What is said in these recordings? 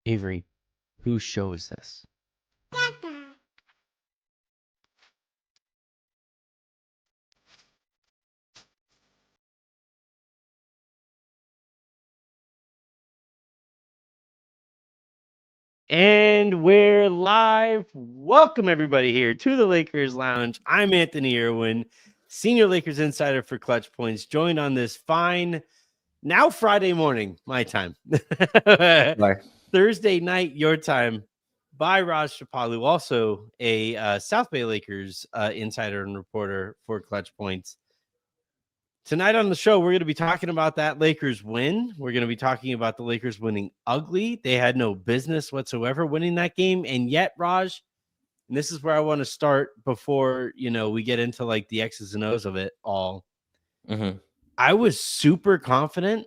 Avery, whose show is this? And we're live. Welcome, everybody, here to the Lakers Lounge. I'm Anthony Irwin, Senior Lakers Insider for Clutch Points, joined on this fine, now Friday morning, my time, Thursday night, your time, by Raj Shapalu, also a South Bay Lakers insider and reporter for Clutch Points. Tonight on the show, we're going to be talking about that Lakers win. We're going to be talking about the Lakers winning ugly. They had no business whatsoever winning that game. And yet, Raj, and this is where I want to start before, we get into like the X's and O's of it all. Mm-hmm. I was super confident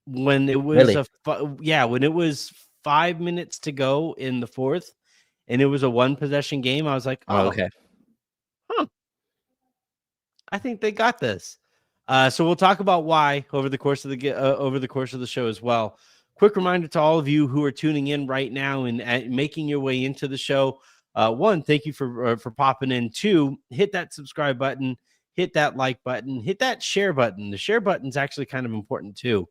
when it was when it was 5 minutes to go in the fourth and it was a one possession game. I was like, okay. I think they got this. So we'll talk about why over the course of the show as well. Quick reminder to all of you who are tuning in right now and making your way into the show. One, thank you for popping in. Two, hit that subscribe button, hit that like button, hit that share button. The share button is actually kind of important too.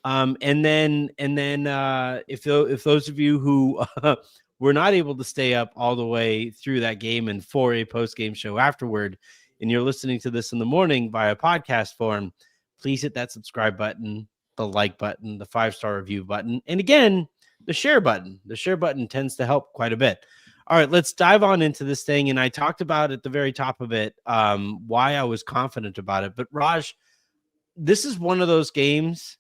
And then if those of you who were not able to stay up all the way through that game and for a post game show afterward, and you're listening to this in the morning via podcast form, please hit that subscribe button, the like button, the 5-star review button, and again, the share button. The share button tends to help quite a bit. All right, let's dive on into this thing. And I talked about at the very top of it why I was confident about it. But Raj, this is one of those games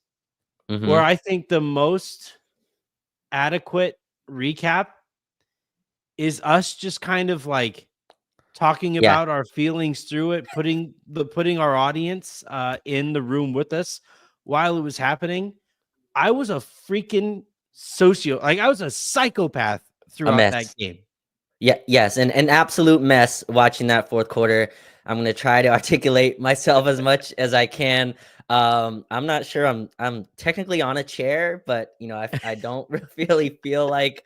where I think the most adequate recap is us just kind of like talking about our feelings through it, putting our audience in the room with us while it was happening. I was a freaking I was a psychopath throughout that game. Yeah, yes, and an absolute mess watching that fourth quarter. I'm gonna try to articulate myself as much as I can. I'm not sure I'm technically on a chair, but I don't really feel like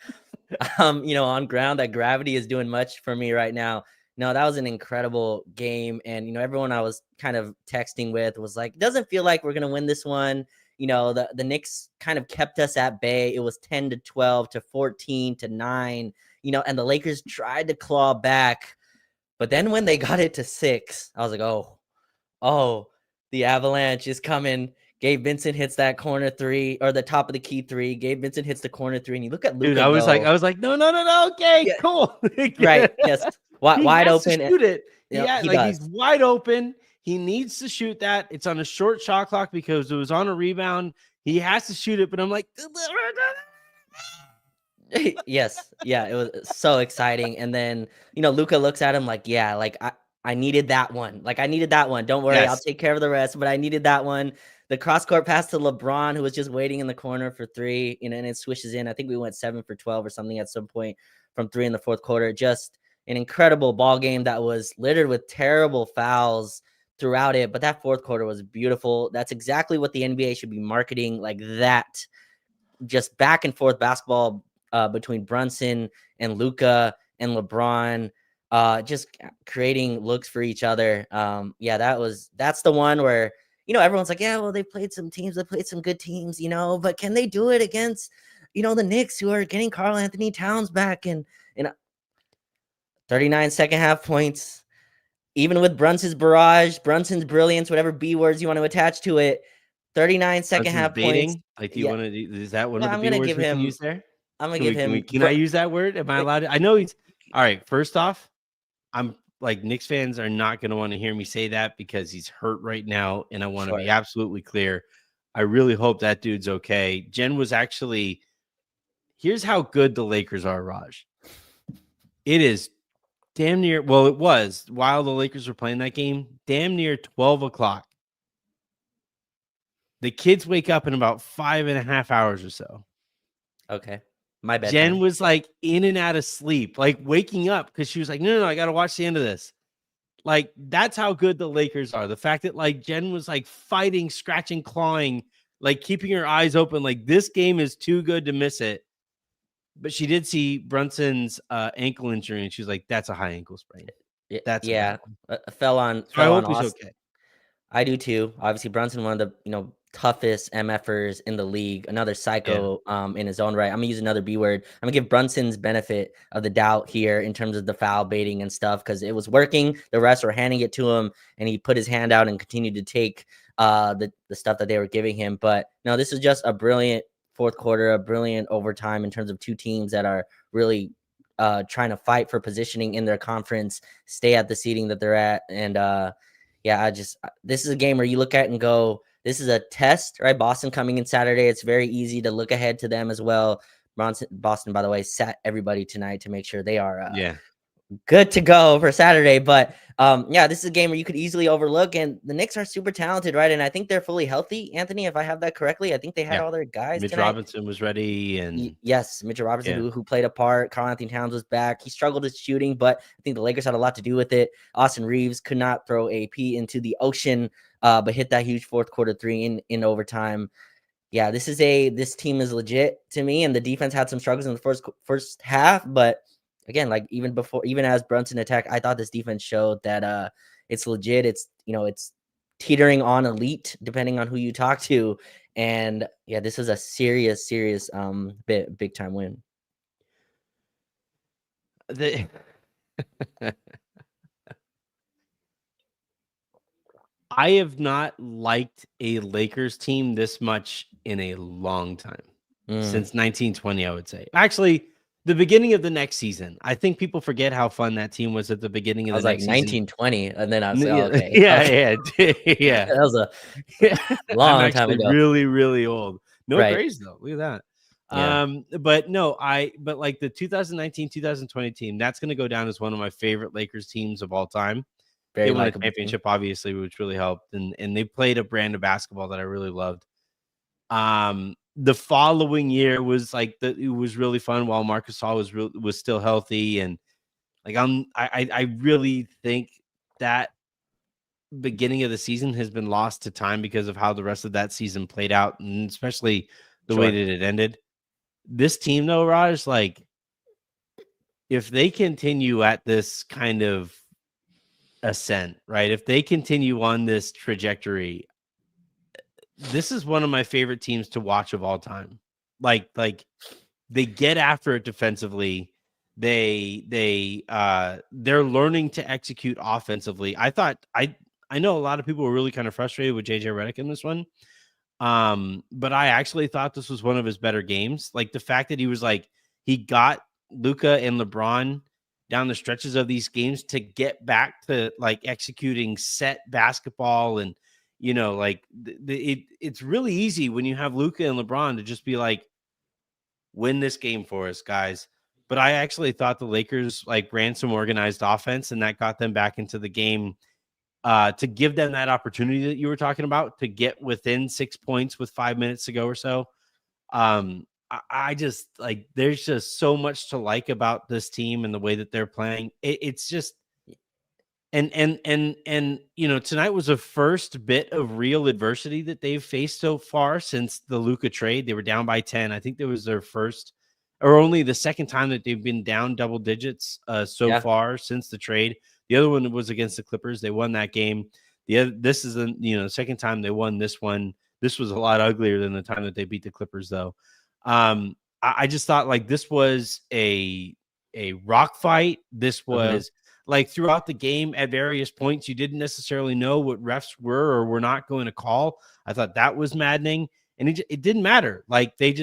on ground. That gravity is doing much for me right now. No, that was an incredible game. And, everyone I was kind of texting with was like, doesn't feel like we're going to win this one. The Knicks kind of kept us at bay. It was 10-12 to 14-9, and the Lakers tried to claw back. But then when they got it to 6, I was like, oh, the avalanche is coming. Gabe Vincent hits that corner 3 or the top of the key 3. Gabe Vincent hits the corner 3. And you look at Luka. Dude, I was like, no. Okay, yeah. Cool. Right. Yes. Wide open. Shoot it. He's wide open. He needs to shoot that. It's on a short shot clock because it was on a rebound. He has to shoot it, but I'm like, yes. Yeah. It was so exciting. And then, Luka looks at him like, yeah, like I needed that one. Like I needed that one. Don't worry. Yes. I'll take care of the rest, but I needed that one. The cross-court pass to LeBron, who was just waiting in the corner for 3, and it swishes in. I think we went 7 for 12 or something at some point from 3 in the fourth quarter. Just an incredible ball game that was littered with terrible fouls throughout it. But that fourth quarter was beautiful. That's exactly what the NBA should be marketing, like that. Just back and forth basketball between Brunson and Luka and LeBron, just creating looks for each other. That's the one where, everyone's like, yeah, well, they played some teams, they played some good teams, but can they do it against, the Knicks, who are getting Karl-Anthony Towns back and 39 second half points, even with Brunson's barrage, Brunson's brilliance, whatever B words you want to attach to it, 39 second half points. Like, do you want to, is that one of the B words we can use there? I'm going to give him. Can I use that word? Am I allowed to? I know he's, all right, first off, I'm like, Knicks fans are not going to want to hear me say that because he's hurt right now. And I want to be absolutely clear. I really hope that dude's okay. Jen was actually, here's how good the Lakers are, Raj. It is damn near, well, it was while the Lakers were playing that game, damn near 12 o'clock. The kids wake up in about 5.5 hours or so. Okay. My bad. Jen was like in and out of sleep, like waking up because she was like, no, I got to watch the end of this. Like, that's how good the Lakers are. The fact that like Jen was like fighting, scratching, clawing, like keeping her eyes open, like this game is too good to miss it. but she did see Brunson's ankle injury, and she's like, "That's a high ankle sprain. That's a Yeah, bad one." fell on So I fell on hope he's Austin. okay. I do too. Obviously, Brunson, one of the toughest MFers in the league. Another Yeah, psycho in his own right. I'm gonna use another B word. I'm gonna give Brunson's benefit of the doubt here in terms of the foul baiting and stuff because it was working. The refs were handing it to him, and he put his hand out and continued to take the stuff that they were giving him. But no, this is just a brilliant fourth quarter, a brilliant overtime in terms of two teams that are really trying to fight for positioning in their conference, stay at the seating that they're at, and yeah, this is a game where you look at and go, this is a test, right? Boston coming in Saturday. It's very easy to look ahead to them as well. Boston, by the way, sat everybody tonight to make sure they are yeah, good to go for Saturday. But yeah, this is a game where you could easily overlook, and the Knicks are super talented, right? And I think they're fully healthy, Anthony, if I have that correctly. I think they had yeah. all their guys Mitch tonight. Robinson was ready, and Yes, Mitchell Robertson, yeah, who played a part. Karl Anthony Towns was back. He struggled with shooting, but I think the Lakers had a lot to do with it. Austin Reeves could not throw AP into the ocean, but hit that huge fourth quarter three in overtime. Yeah, this team is legit to me, and the defense had some struggles in the first half, but again, like even as Brunson attacked, I thought this defense showed that it's legit. It's teetering on elite depending on who you talk to, and yeah, this is a serious big time win. the I have not liked a Lakers team this much in a long time. Since 1920, I would say. Actually, the beginning of the next season. I think people forget how fun that team was at the beginning I of the was like next season. 1920, and then I was like, oh, Yeah, okay, okay. yeah, yeah, yeah. That was a Yeah. I'm long time actually ago, really, really old. No right? praise though. Look at that. Yeah, But no, but like the 2019, 2020 team, that's gonna go down as one of my favorite Lakers teams of all time. They very won a likable team. championship, obviously, which really helped, and they played a brand of basketball that I really loved. The following year was it was really fun while Marcus Hall was still healthy, and like I really think that beginning of the season has been lost to time because of how the rest of that season played out, and especially the way Sure, that it ended. This team, though, Raj, like if they continue at this kind of ascent, right? If they continue on this trajectory, this is one of my favorite teams to watch of all time. Like they get after it defensively. They're learning to execute offensively. I know a lot of people were really kind of frustrated with JJ Redick in this one. But I actually thought this was one of his better games. Like the fact that he got Luka and LeBron down the stretches of these games to get back to like executing set basketball, and it's really easy when you have Luka and LeBron to just be like, win this game for us, guys. But I actually thought the Lakers like ran some organized offense, and that got them back into the game, to give them that opportunity that you were talking about to get within 6 points with 5 minutes to go or so. I just like there's just so much to like about this team and the way that they're playing. It's just and tonight was the first bit of real adversity that they've faced so far since the Luka trade. They were down by 10. I think there was their first or only the second time that they've been down double digits so yeah, far since the trade. The other one was against the Clippers. They won that game. This is the second time they won this one. This was a lot uglier than the time that they beat the Clippers, though. I just thought like this was a rock fight. This mhm. was like throughout the game at various points, you didn't necessarily know what refs were or were not going to call. I thought that was maddening, and it didn't matter. Like they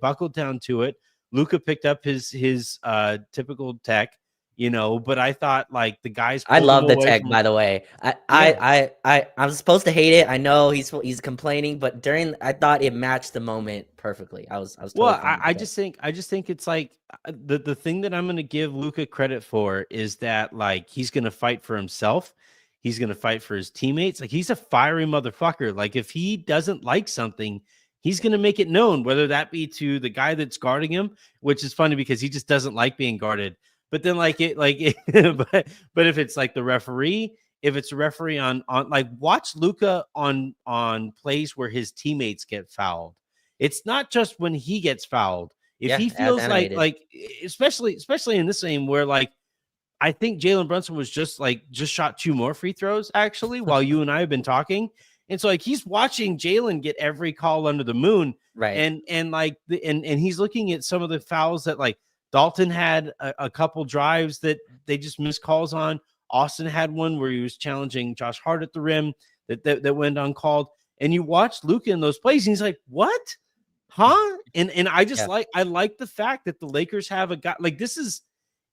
buckled down to it. Luka picked up his typical tech, but I thought like the guys I pulled him love the away tech, from. by the way. Yeah. I'm supposed to hate it. I know he's complaining, but I thought it matched the moment perfectly. I was Well, totally fine with I that. just think it's like the thing that I'm going to give Luka credit for is that like he's going to fight for himself. He's going to fight for his teammates. Like he's a fiery motherfucker. Like if he doesn't like something, he's going to make it known, whether that be to the guy that's guarding him, which is funny because he just doesn't like being guarded. But then but if it's like the referee, if it's a referee on like watch Luka on plays where his teammates get fouled. It's not just when he gets fouled. If he as feels animated. especially in this game where like I think Jalen Brunson was just shot 2 more free throws actually while you and I have been talking. And so like he's watching Jalen get every call under the moon. Right. And he's looking at some of the fouls that like Dalton had a couple drives that they just missed calls on. Austin had one where he was challenging Josh Hart at the rim that went uncalled. And you watch Luka in those plays, and he's like, "What? Huh?" And I just I like the fact that the Lakers have a guy like this is.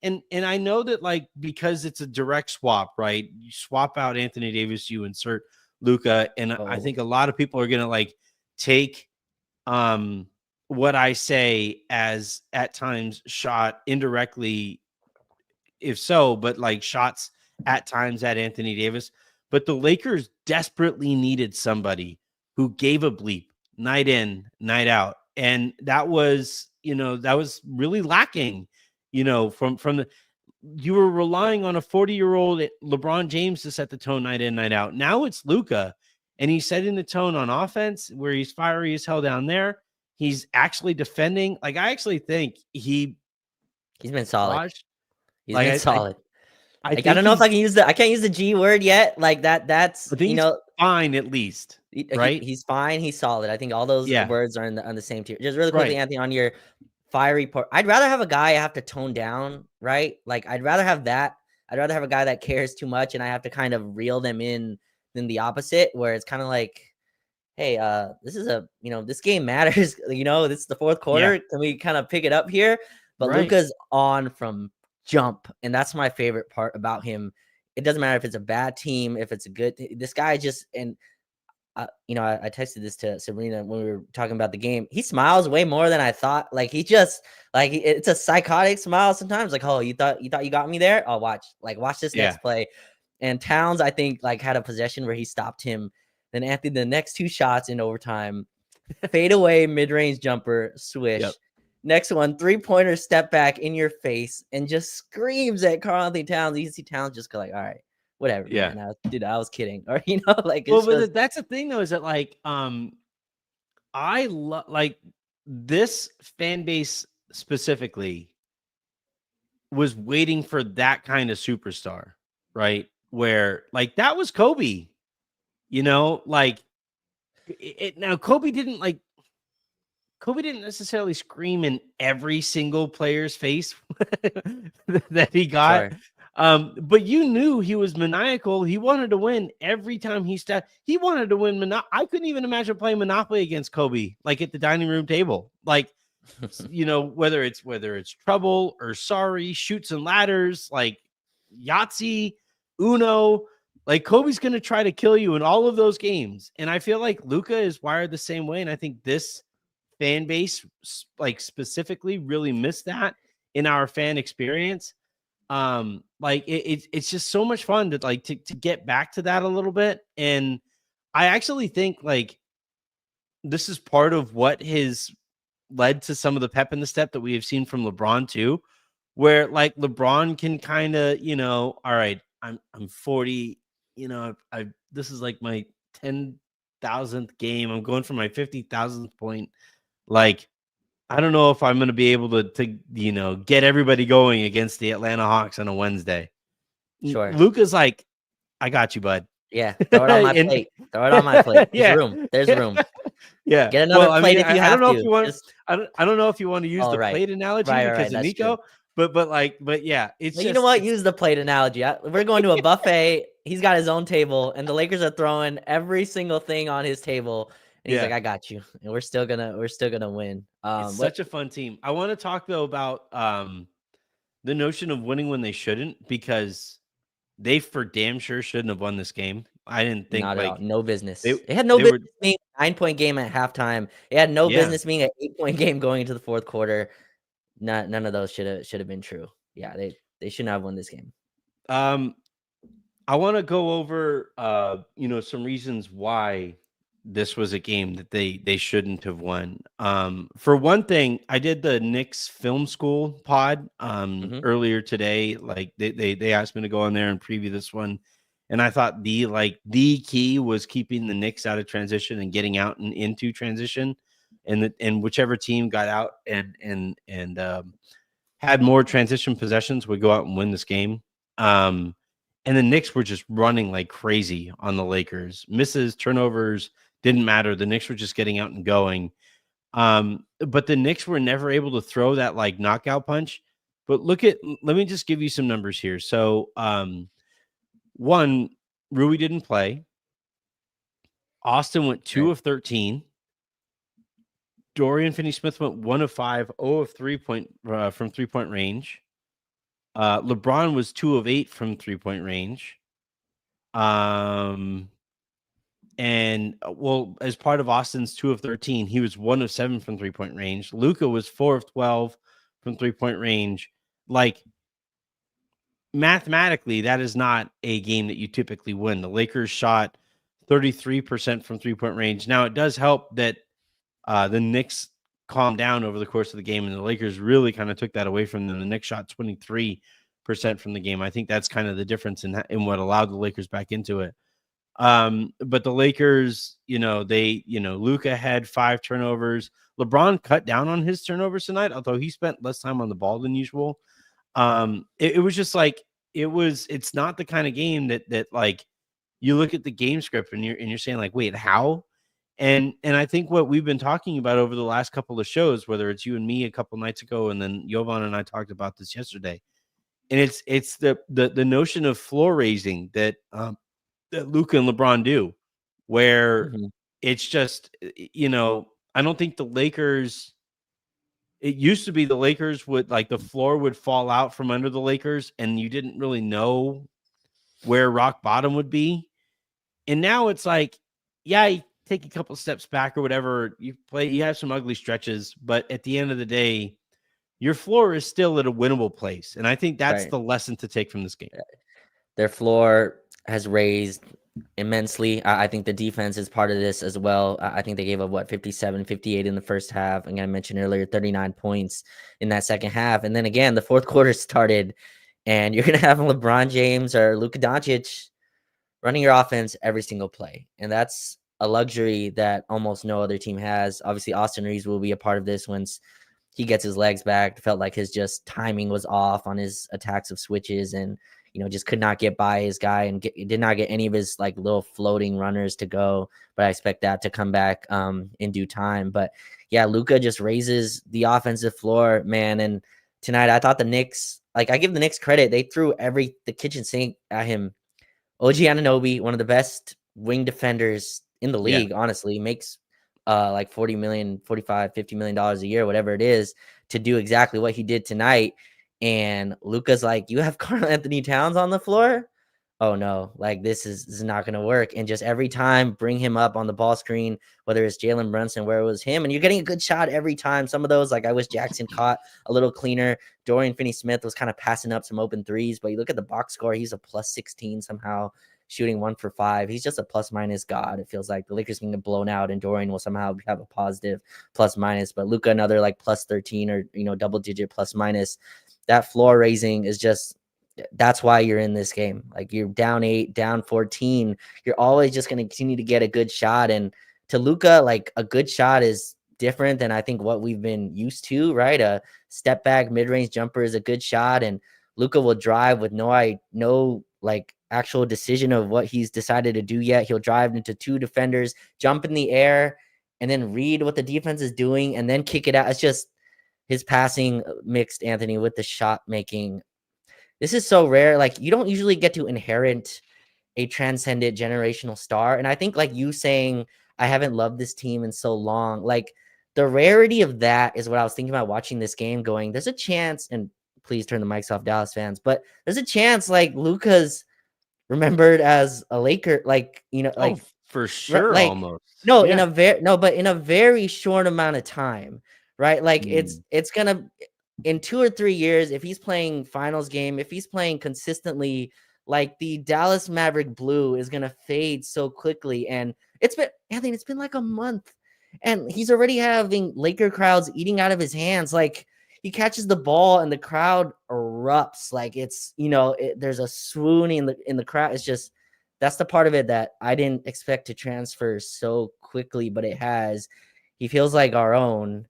And I know that like because it's a direct swap, right? You swap out Anthony Davis, you insert Luka, and I think a lot of people are gonna like take what I say as at times shot indirectly, if so, but like shots at times at Anthony Davis. But the Lakers desperately needed somebody who gave a bleep night in, night out. And that was, that was really lacking, from the you were relying on a 40-year-old LeBron James to set the tone night in, night out. Now it's Luka, and he's setting the tone on offense where he's fiery as hell down there. He's actually defending. Like, I actually think he's been solid. He's like, been solid. I don't know if I can't use the G word yet. Like that's, I think he's fine at least, right? He's fine. He's solid. I think all those words are on the same tier. Just really quickly, Anthony, on your fiery part, I'd rather have a guy I have to tone down, right? Like I'd rather have that. I'd rather have a guy that cares too much and I have to kind of reel them in than the opposite, where it's kind of like, hey, this is this game matters. This is the fourth quarter. Yeah. Can we kind of pick it up here? But Luka's on from jump, and that's my favorite part about him. It doesn't matter if it's a bad team, if it's a good. This guy just and I texted this to Sabrina when we were talking about the game. He smiles way more than I thought. Like he just it's a psychotic smile sometimes. Like, oh, you thought you got me there? Oh, watch this next play. And Towns, I think, had a possession where he stopped him. Then Anthony, the next 2 shots in overtime, fade away, mid-range jumper, swish. Yep. Next one, 3-pointer, step back in your face, and just screams at Karl-Anthony Towns. You see Towns just go like, all right, whatever. Yeah, man. I was kidding. Or but that's the thing though, is that I love this fan base specifically was waiting for that kind of superstar, right? Where that was Kobe, now Kobe didn't necessarily scream in every single player's face that he got. Sure. But you knew he was maniacal. He wanted to win every time he stepped. He wanted to win. I couldn't even imagine playing Monopoly against Kobe, at the dining room table. Whether it's trouble or sorry, shoots and ladders, Yahtzee, Uno, Kobe's going to try to kill you in all of those games. And I feel like Luka is wired the same way. And I think this fan base, specifically, really missed that in our fan experience. It's just so much fun to get back to that a little bit. And I actually think this is part of what has led to some of the pep in the step that we have seen from LeBron too, where LeBron can kind of, all right, I'm 40, this is my 10,000th game. I'm going for my 50,000th point. I don't know if I'm going to be able to get everybody going against the Atlanta Hawks on a Wednesday. Sure. Luka's I got you, bud. Yeah. Throw it on my plate. Throw it on my plate. There's room. There's room. Yeah. Get another plate if you have to. I don't know if you want to use the plate analogy because of Nico, but yeah, it's you know what? Use the plate analogy. We're going to a buffet. He's got his own table, and the Lakers are throwing every single thing on his table. And he's like, I got you. And we're still gonna win. It's such a fun team. I want to talk though about the notion of winning when they shouldn't, because they for damn sure shouldn't have won this game. I didn't think not at all. No business. It had no business being a 9-point game at halftime. It had no business being an 8-point game going into the fourth quarter. None of those should have been true. Yeah, they should not have won this game. I want to go over some reasons why this was a game that they shouldn't have won. For one thing, I did the Knicks film school pod earlier today. They asked me to go on there and preview this one, and I thought the key was keeping the Knicks out of transition and getting out and into transition. and whichever team got out and had more transition possessions would go out and win this game. And the Knicks were just running like crazy on the Lakers. Misses, turnovers didn't matter. The Knicks were just getting out and going. But the Knicks were never able to throw that like knockout punch. But let me just give you some numbers here. So, one, Rui didn't play. Austin went 2 of 13. Dorian Finney-Smith went 1 of 5, 0 of 3 from 3-point range. LeBron was 2 of 8 from 3-point range. And well, as part of Austin's 2 of 13, he was 1 of 7 from 3-point range. Luka was 4 of 12 from 3-point range. Like, mathematically, that is not a game that you typically win. The Lakers shot 33% from 3-point range. Now, it does help that the Knicks calmed down over the course of the game, and the Lakers really kind of took that away from them. The Knicks shot 23% from the game. I think that's kind of the difference in what allowed the Lakers back into it. But the Lakers, Luka had 5 turnovers. LeBron cut down on his turnovers tonight, although he spent less time on the ball than usual. It was just like it's not the kind of game that like you look at the game script and you're saying like, wait, how? And I think what we've been talking about over the last couple of shows, whether it's you and me a couple nights ago, and then Jovan and I talked about this yesterday, and it's the notion of floor raising that Luka and LeBron do, where it's just, I don't think the Lakers. It used to be the Lakers would like the floor would fall out from under the Lakers, and you didn't really know where rock bottom would be. And now it's like, yeah, you take a couple steps back or whatever. You have some ugly stretches, but at the end of the day, your floor is still at a winnable place. And I think that's the lesson to take from this game. Their floor has raised immensely. I think the defense is part of this as well. I think they gave up 57, 58 in the first half. And I mentioned earlier, 39 points in that second half. And then again, the fourth quarter started, and you're going to have LeBron James or Luka Doncic running your offense every single play. And that's a luxury that almost no other team has. Obviously, Austin Reeves will be a part of this once he gets his legs back. Felt like his just timing was off on his attacks of switches, and just could not get by his guy and did not get any of his like little floating runners to go. But I expect that to come back in due time. But yeah, Luka just raises the offensive floor, man. And tonight I thought the Knicks, like I give the Knicks credit. They threw the kitchen sink at him. OG Anunoby, one of the best wing defenders in the league, honestly, makes like 40 million, 45, $50 million a year, whatever it is, to do exactly what he did tonight. And Luka's like, you have Karl-Anthony Towns on the floor? Oh no, like this is not going to work. And just every time bring him up on the ball screen, whether it's Jalen Brunson, where it was him, and you're getting a good shot every time. Some of those, like I wish Jackson caught a little cleaner. Dorian Finney-Smith was kind of passing up some open threes, but you look at the box score, he's a plus 16 somehow, shooting 1 for 5. He's just a plus minus god. It feels like the Lakers can get blown out and Dorian will somehow have a positive plus minus, but Luka another like plus 13 or double digit plus minus. That floor raising is just, that's why you're in this game. Like you're down 8, down 14. You're always just going to continue to get a good shot. And to Luka, like a good shot is different than I think what we've been used to, right? A step back mid-range jumper is a good shot. And Luka will drive with no like actual decision of what he's decided to do yet. He'll drive into 2 defenders, jump in the air, and then read what the defense is doing and then kick it out. It's just, his passing mixed, Anthony, with the shot making. This is so rare. Like you don't usually get to inherit a transcendent generational star. And I think like you saying, I haven't loved this team in so long. Like the rarity of that is what I was thinking about watching this game going, there's a chance, and please turn the mics off, Dallas fans, but there's a chance like Luka's remembered as a Laker, like, like for sure. Like, almost. No, yeah. But in a very short amount of time. Right? Like it's gonna, in 2 or 3 years, if he's playing finals game, if he's playing consistently, like the Dallas Maverick blue is gonna fade so quickly. And it's been like a month, and he's already having Laker crowds eating out of his hands. Like he catches the ball and the crowd erupts. Like it's there's a swooning in the crowd. It's just, that's the part of it that I didn't expect to transfer so quickly, but it has. he feels like our own,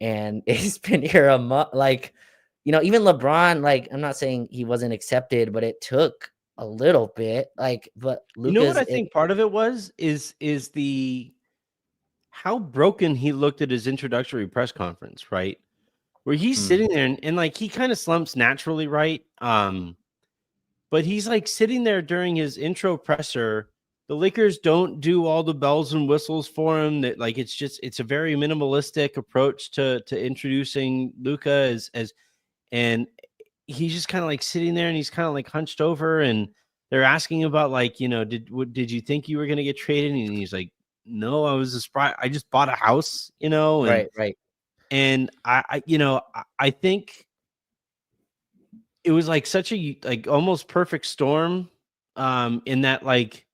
and he's been here a month. Like, even LeBron, like, I'm not saying he wasn't accepted, but it took a little bit. Like, but You know what Luka's I think part of it was is the how broken he looked at his introductory press conference, right? Where he's sitting there and like he kind of slumps naturally, right? But he's like sitting there during his intro presser. The Lakers don't do all the bells and whistles for him. That like it's a very minimalistic approach to introducing Luka as and he's just kind of like sitting there and he's kind of like hunched over and they're asking about like, did you think you were gonna get traded? And he's like, no, I was surprised. I just bought a house, and right. and I think it was like such a like almost perfect storm, in that like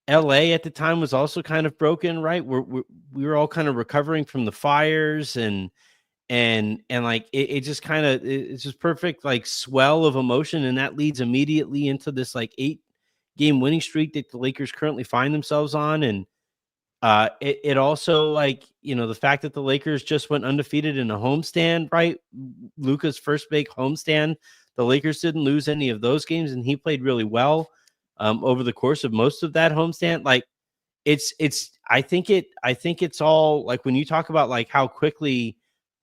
LA at the time was also kind of broken, right? We were all kind of recovering from the fires and like it just kind of it's just perfect like swell of emotion, and that leads immediately into this like 8-game winning streak that the Lakers currently find themselves on. And it also like, the fact that the Lakers just went undefeated in a homestand, right? Luka's first big homestand. The Lakers didn't lose any of those games, and he played really well over the course of most of that homestand. Like I think it's all like when you talk about like how quickly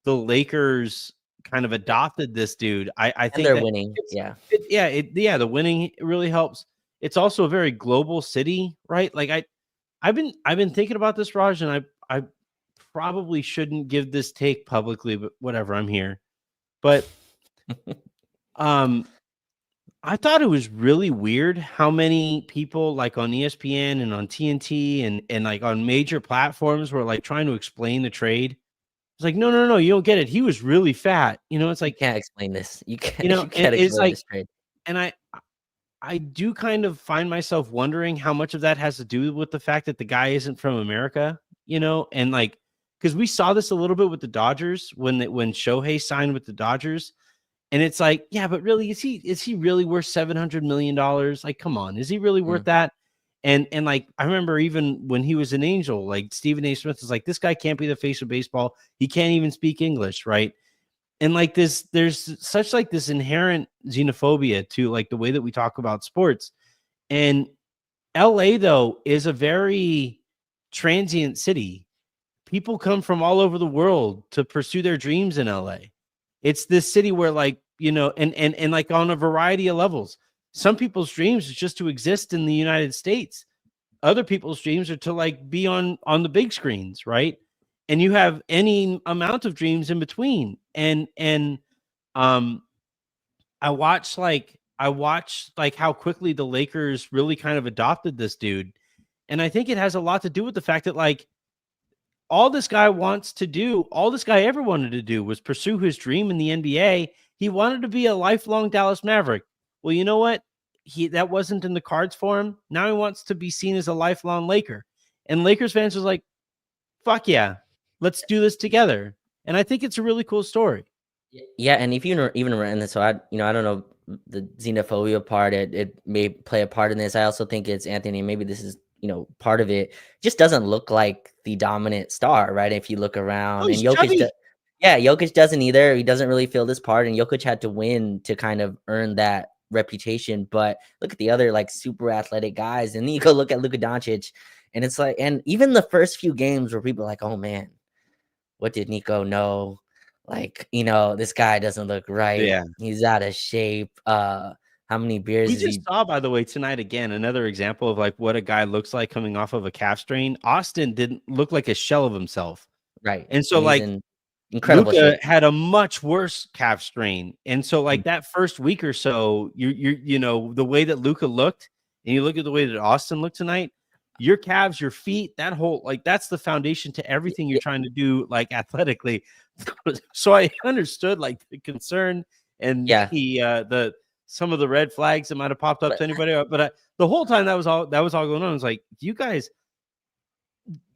the Lakers kind of adopted this dude. I And think they're that winning. Yeah. the winning really helps. It's also a very global city, right? Like I've been thinking about this, Raj, and I probably shouldn't give this take publicly, but whatever, I'm here. But I thought it was really weird how many people like on ESPN and on TNT and like on major platforms were like trying to explain the trade. It's like, no, you don't get it. He was really fat. It's You like, can't explain this. You can't it's explain like, this trade. and I do kind of find myself wondering how much of that has to do with the fact that the guy isn't from America, and like, because we saw this a little bit with the Dodgers when Shohei signed with the Dodgers, and it's like, yeah, but really, is he really worth $700 million? Like, come on, is he really worth that? And like, I remember even when he was an Angel, like Stephen A. Smith was like, this guy can't be the face of baseball. He can't even speak English, right? And like there's such like this inherent xenophobia to like the way that we talk about sports. And LA though is a very transient city. People come from all over the world to pursue their dreams in LA. It's this city where like, and like on a variety of levels. Some people's dreams is just to exist in the United States. Other people's dreams are to like be on the big screens, right? And you have any amount of dreams in between. And um I watched like how quickly the Lakers really kind of adopted this dude. And I think it has a lot to do with the fact that like all this guy ever wanted to do was pursue his dream in the NBA. He wanted to be a lifelong Dallas Maverick. Well, you know what? That wasn't in the cards for him. Now he wants to be seen as a lifelong Laker. And Lakers fans was like, fuck yeah, let's do this together. And I think it's a really cool story. Yeah, and if you even in this, so I don't know the xenophobia part. It may play a part in this. I also think it's Anthony. Maybe this is part of it. Just doesn't look like the dominant star, right? If you look around, and Jokic, Jokic doesn't either. He doesn't really feel this part, and Jokic had to win to kind of earn that reputation. But look at the other like super athletic guys, and then you go look at Luka Doncic, and it's like, and even the first few games where people are like, oh man, what did Nico know? Like, this guy doesn't look right. Yeah. He's out of shape. How many beers We is just he? saw, by the way, tonight again, another example of like what a guy looks like coming off of a calf strain. Austin didn't look like a shell of himself. Right. And so And he's like in incredible Luka shape. had a much worse calf strain. And so like that first week or so, the way that Luka looked and you look at the way that Austin looked tonight, your calves, your feet, that whole like that's the foundation to everything you're trying to do like athletically. So I understood like the concern and the some of the red flags that might have popped up to anybody, but the whole time that was all going on. I was like, you guys,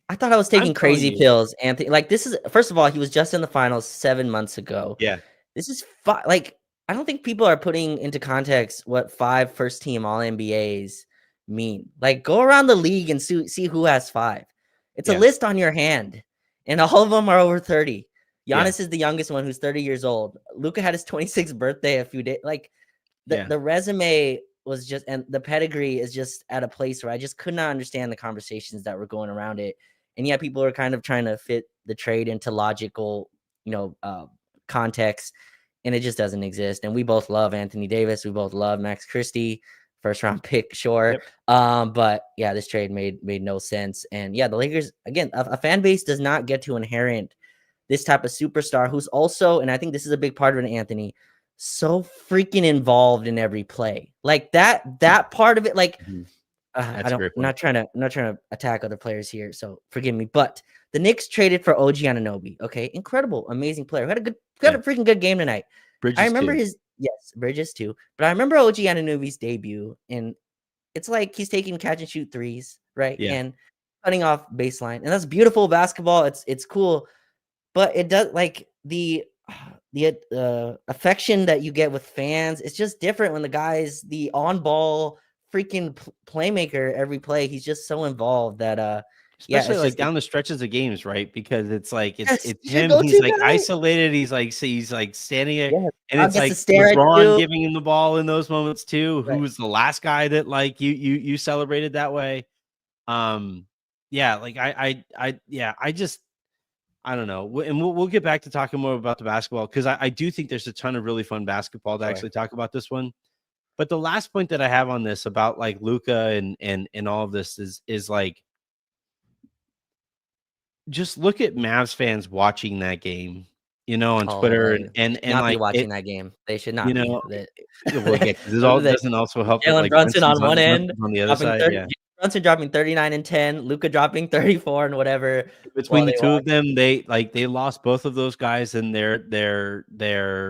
I thought I was taking crazy pills, Anthony. Like, this is, first of all, he was just in the finals 7 months ago. Yeah. This is like, I don't think people are putting into context what 5 first-team All-NBAs mean. Like, go around the league and see who has 5. It's a list on your hand. and all of them are over 30. Yeah. Giannis is the youngest one, who's 30 years old. Luka had his 26th birthday a few days. Like Yeah. the resume was just, and the pedigree is just at a place where I just could not understand the conversations that were going around it. And yeah, people are kind of trying to fit the trade into logical, context, and it just doesn't exist. And we both love Anthony Davis. We both love Max Christie, first round pick, sure. Yep. But yeah, this trade made no sense. And yeah, the Lakers, again, a fan base does not get to inherit this type of superstar who's also, and I think this is a big part of it, Anthony, so freaking involved in every play. Like that part of it, like That's I'm not trying to attack other players here, so forgive me. But the Knicks traded for OG Anunoby. Okay, incredible, amazing player. Had a freaking good game tonight. Bridges I remember too. Bridges too. But I remember OG Anunoby's debut, and it's like he's taking catch and shoot threes, right? Yeah. And cutting off baseline, and that's beautiful basketball. It's cool, but it does, like, the affection that you get with fans. It's just different when the guy's the on ball freaking playmaker every play. He's just so involved that yeah, Especially it's like just down the stretches of games, right? Because it's like yes, it's he's your him. He's go-to like guy. isolated. He's like standing there, Yeah, and I it's gets to like stare at LeBron you. giving him the ball in those moments too. Who Right. was the last guy that like you celebrated that way? Yeah, like I don't know. And we'll get back to talking more about the basketball because I do think there's a ton of really fun basketball to Sure. actually talk about this one. But the last point that I have on this about like Luka and all of this is like, just look at Mavs fans watching that game, on Oh, Twitter they should and not be like watching it, that game. They should you not be. know, well, yeah, because it What all are they? doesn't also help that Jalen like Brunson on one end, Brunson's on the other dropping side, 30. yeah. Brunson dropping 39 and 10. Luka dropping 34 and whatever Between while the they two walk. of them, they lost both of those guys, and their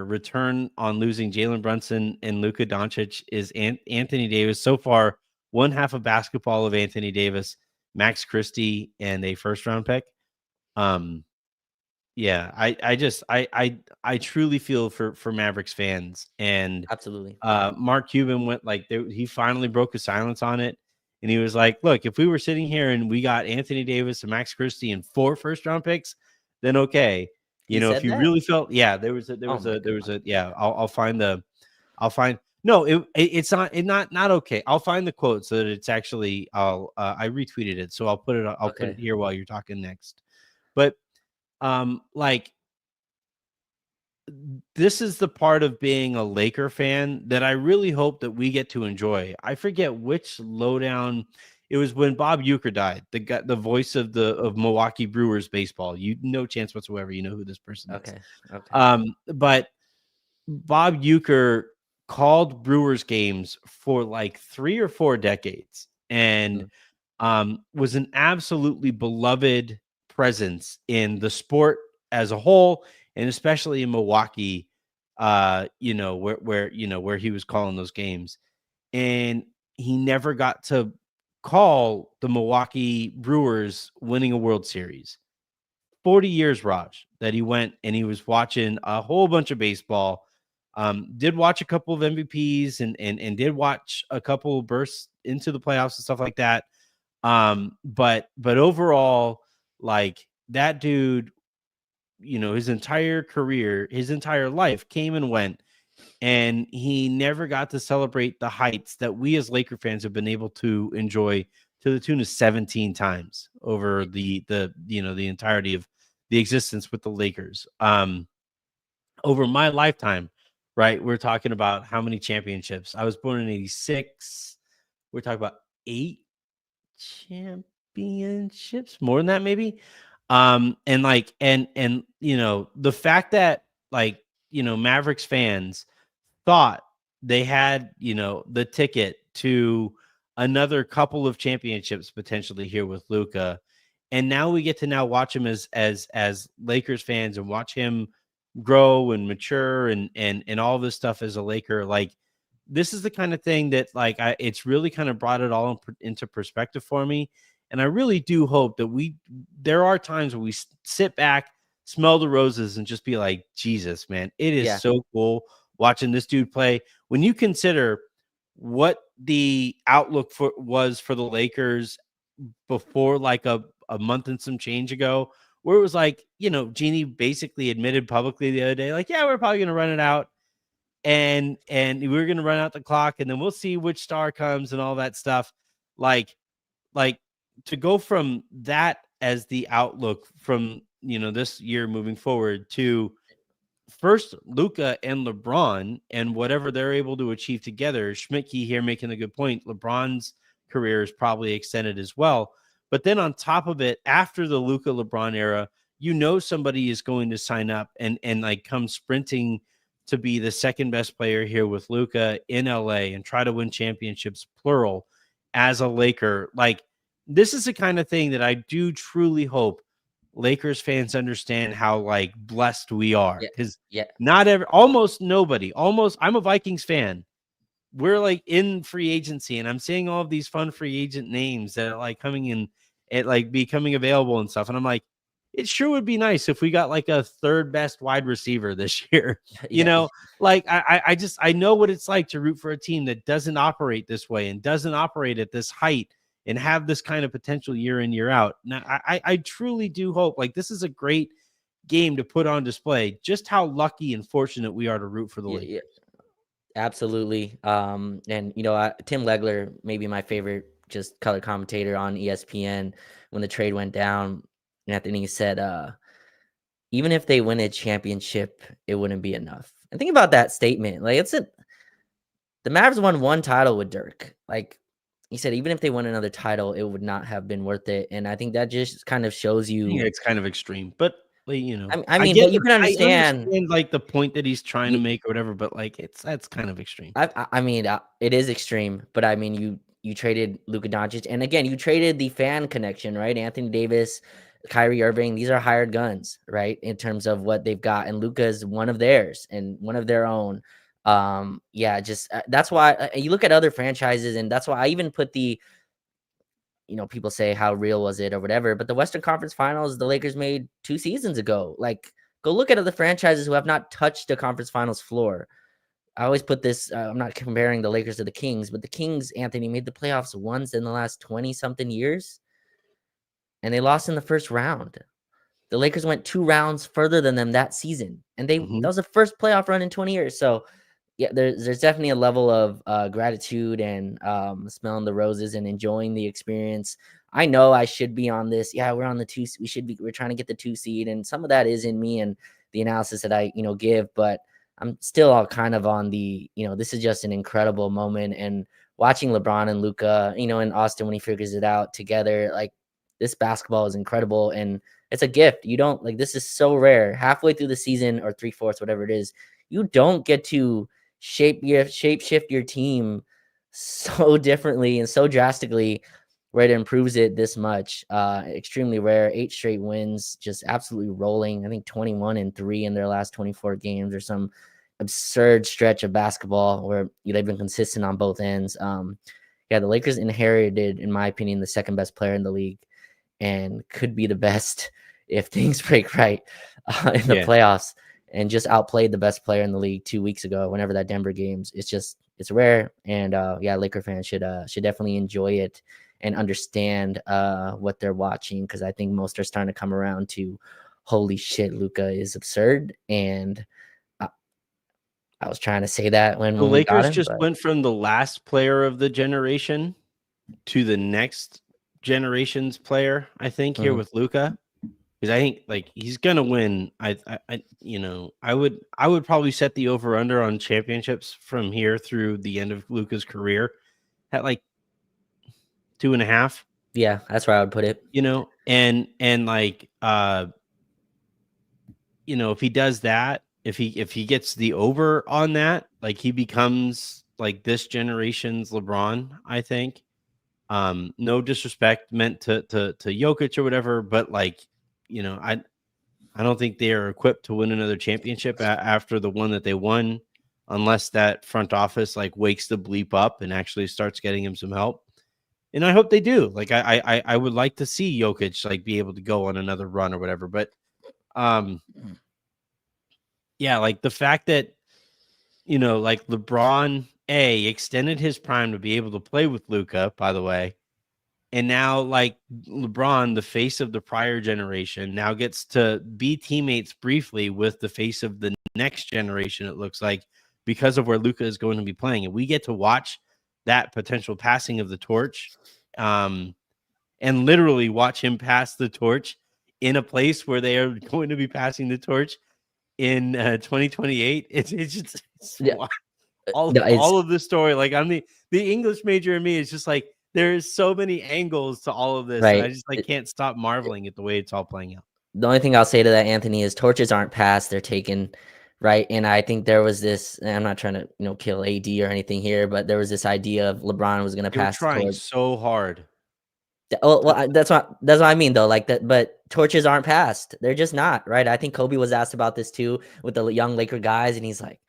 return on losing Jalen Brunson and Luka Doncic is Anthony Davis. So far, one half of basketball of Anthony Davis, Max Christie, and a first round pick. Yeah, I truly feel for Mavericks fans, and Absolutely. Mark Cuban went like he finally broke his silence on it, and he was like, "Look, if we were sitting here and we got Anthony Davis and Max Christie and 4 first round picks, then okay, He if said you that? really felt, yeah, Oh my there was god. a yeah, I'll find no, it's not okay. I'll find the quote so that it's actually I retweeted it, so I'll put it Okay. here while you're talking next, but like this is the part of being a Laker fan that I really hope that we get to enjoy. I forget which lowdown it was when Bob Uecker died, the voice of Milwaukee Brewers baseball. You no chance whatsoever you know who this person is. Okay. Okay. But Bob Uecker called Brewers games for like 3 or 4 decades and Mm. was an absolutely beloved presence in the sport as a whole, and especially in Milwaukee, where he was calling those games. And he never got to call the Milwaukee Brewers winning a World Series. 40 years, Raj, that he went and he was watching a whole bunch of baseball. Did watch a couple of MVPs and did watch a couple of bursts into the playoffs and stuff like that. But overall, like that dude, his entire career, his entire life came and went, and he never got to celebrate the heights that we as Laker fans have been able to enjoy to the tune of 17 times over the entirety of the existence with the Lakers. Over my lifetime, right? We're talking about how many championships. I was born in 86. We're talking about 8 championships, more than that maybe. And like and the fact that like Mavericks fans thought they had the ticket to another couple of championships potentially here with Luka, and now we get to now watch him as Lakers fans and watch him grow and mature and all this stuff as a Laker. Like this is the kind of thing that like it's really kind of brought it all into perspective for me. And I really do hope that there are times when we sit back, smell the roses, and just be like, Jesus, man, it is Yeah. so cool watching this dude play. When you consider what the outlook was for the Lakers before like a month and some change ago, where it was like, Jeannie basically admitted publicly the other day, like, yeah, we're probably going to run it out. And we're going to run out the clock, and then we'll see which star comes and all that stuff. Like to go from that as the outlook from, this year moving forward to first Luka and LeBron and whatever they're able to achieve together. Schmidtke here making a good point. LeBron's career is probably extended as well. But then on top of it, after the Luka LeBron era, somebody is going to sign up and like come sprinting to be the second best player here with Luka in LA and try to win championships, plural, as a Laker. Like, this is the kind of thing that I do truly hope Lakers fans understand how like blessed we are, because almost nobody, I'm a Vikings fan. We're like in free agency, and I'm seeing all of these fun free agent names that are like coming in and like becoming available and stuff. And I'm like, it sure would be nice if we got like a third best wide receiver this year. Like I know what it's like to root for a team that doesn't operate this way and doesn't operate at this height and have this kind of potential year in, year out. Now, I truly do hope, like, this is a great game to put on display just how lucky and fortunate we are to root for the Lakers. Yeah, absolutely. And Tim Legler, maybe my favorite just color commentator on ESPN, when the trade went down, Anthony said, even if they win a championship, it wouldn't be enough. And think about that statement. Like, the Mavs won one title with Dirk. Like, he said, even if they won another title, it would not have been worth it. And I think that just kind of shows you. Yeah, it's kind of extreme, but like, I mean, but you can understand like the point that he's trying to make or whatever. But like, that's kind of extreme. I mean, it is extreme. But I mean, you traded Luka Doncic, and again, you traded the fan connection, right? Anthony Davis, Kyrie Irving, these are hired guns, right? In terms of what they've got, and Luka's one of theirs and one of their own. That's why you look at other franchises, and that's why I even put the, people say how real was it or whatever, but the Western Conference Finals, the Lakers made 2 seasons ago. Like, go look at other franchises who have not touched the conference finals floor. I always put this, I'm not comparing the Lakers to the Kings, but the Kings, Anthony, made the playoffs once in the last 20 something years, and they lost in the first round. The Lakers went 2 rounds further than them that season, and that was the first playoff run in 20 years. So yeah, there's definitely a level of gratitude and smelling the roses and enjoying the experience. I know I should be on this. Yeah, we're on the 2. We're trying to get the 2 seed, and some of that is in me and the analysis that I give. But I'm still all kind of on the, this is just an incredible moment, and watching LeBron and Luka, in Austin when he figures it out together, like, this basketball is incredible, and it's a gift. You don't, like, this is so rare. Halfway through the season or 3/4, whatever it is, you don't get to shape shift your team so differently and so drastically where it improves it this much. Extremely rare. 8 straight wins, just absolutely rolling. I think 21-3 in their last 24 games, or some absurd stretch of basketball where they've been consistent on both ends. The Lakers inherited, in my opinion, the second best player in the league, and could be the best if things break right in the playoffs, and just outplayed the best player in the league 2 weeks ago, whenever that Denver games. It's rare. And Laker fans should definitely enjoy it and understand what they're watching, because I think most are starting to come around to, holy shit, Luka is absurd. And I was trying to say that when the we got Lakers him, just went from the last player of the generation to the next generation's player, I think, here with Luka. Because I think, like, he's gonna win. I would probably set the over under on championships from here through the end of Luka's career at like 2.5. Yeah, that's where I would put it. And like if he does that, if he gets the over on that, like, he becomes like this generation's LeBron, I think. No disrespect meant to Jokic or whatever, but like, I don't think they are equipped to win another championship after the one that they won, unless that front office like wakes the bleep up and actually starts getting him some help. And I hope they do. Like, I would like to see Jokic like be able to go on another run or whatever. But like the fact that like LeBron extended his prime to be able to play with Luka, by the way, And now, like LeBron, the face of the prior generation, now gets to be teammates briefly with the face of the next generation, it looks like, because of where Luka is going to be playing. And we get to watch that potential passing of the torch, and literally watch him pass the torch in a place where they are going to be passing the torch in 2028. It's just Yeah, no, all of the story. Like, I'm the English major in me is just like, there's so many angles to all of this, and I right. just like can't stop marveling at the way it's all playing out. The only thing I'll say to that, Anthony, is torches aren't passed, they're taken, right? And I think there was this, and I'm not trying to, kill AD or anything here, but there was this idea of LeBron was going to They were pass the trying torch. so hard. That's what I mean though. Like that, but torches aren't passed. They're just not, right? I think Kobe was asked about this too with the young Laker guys, and he's like,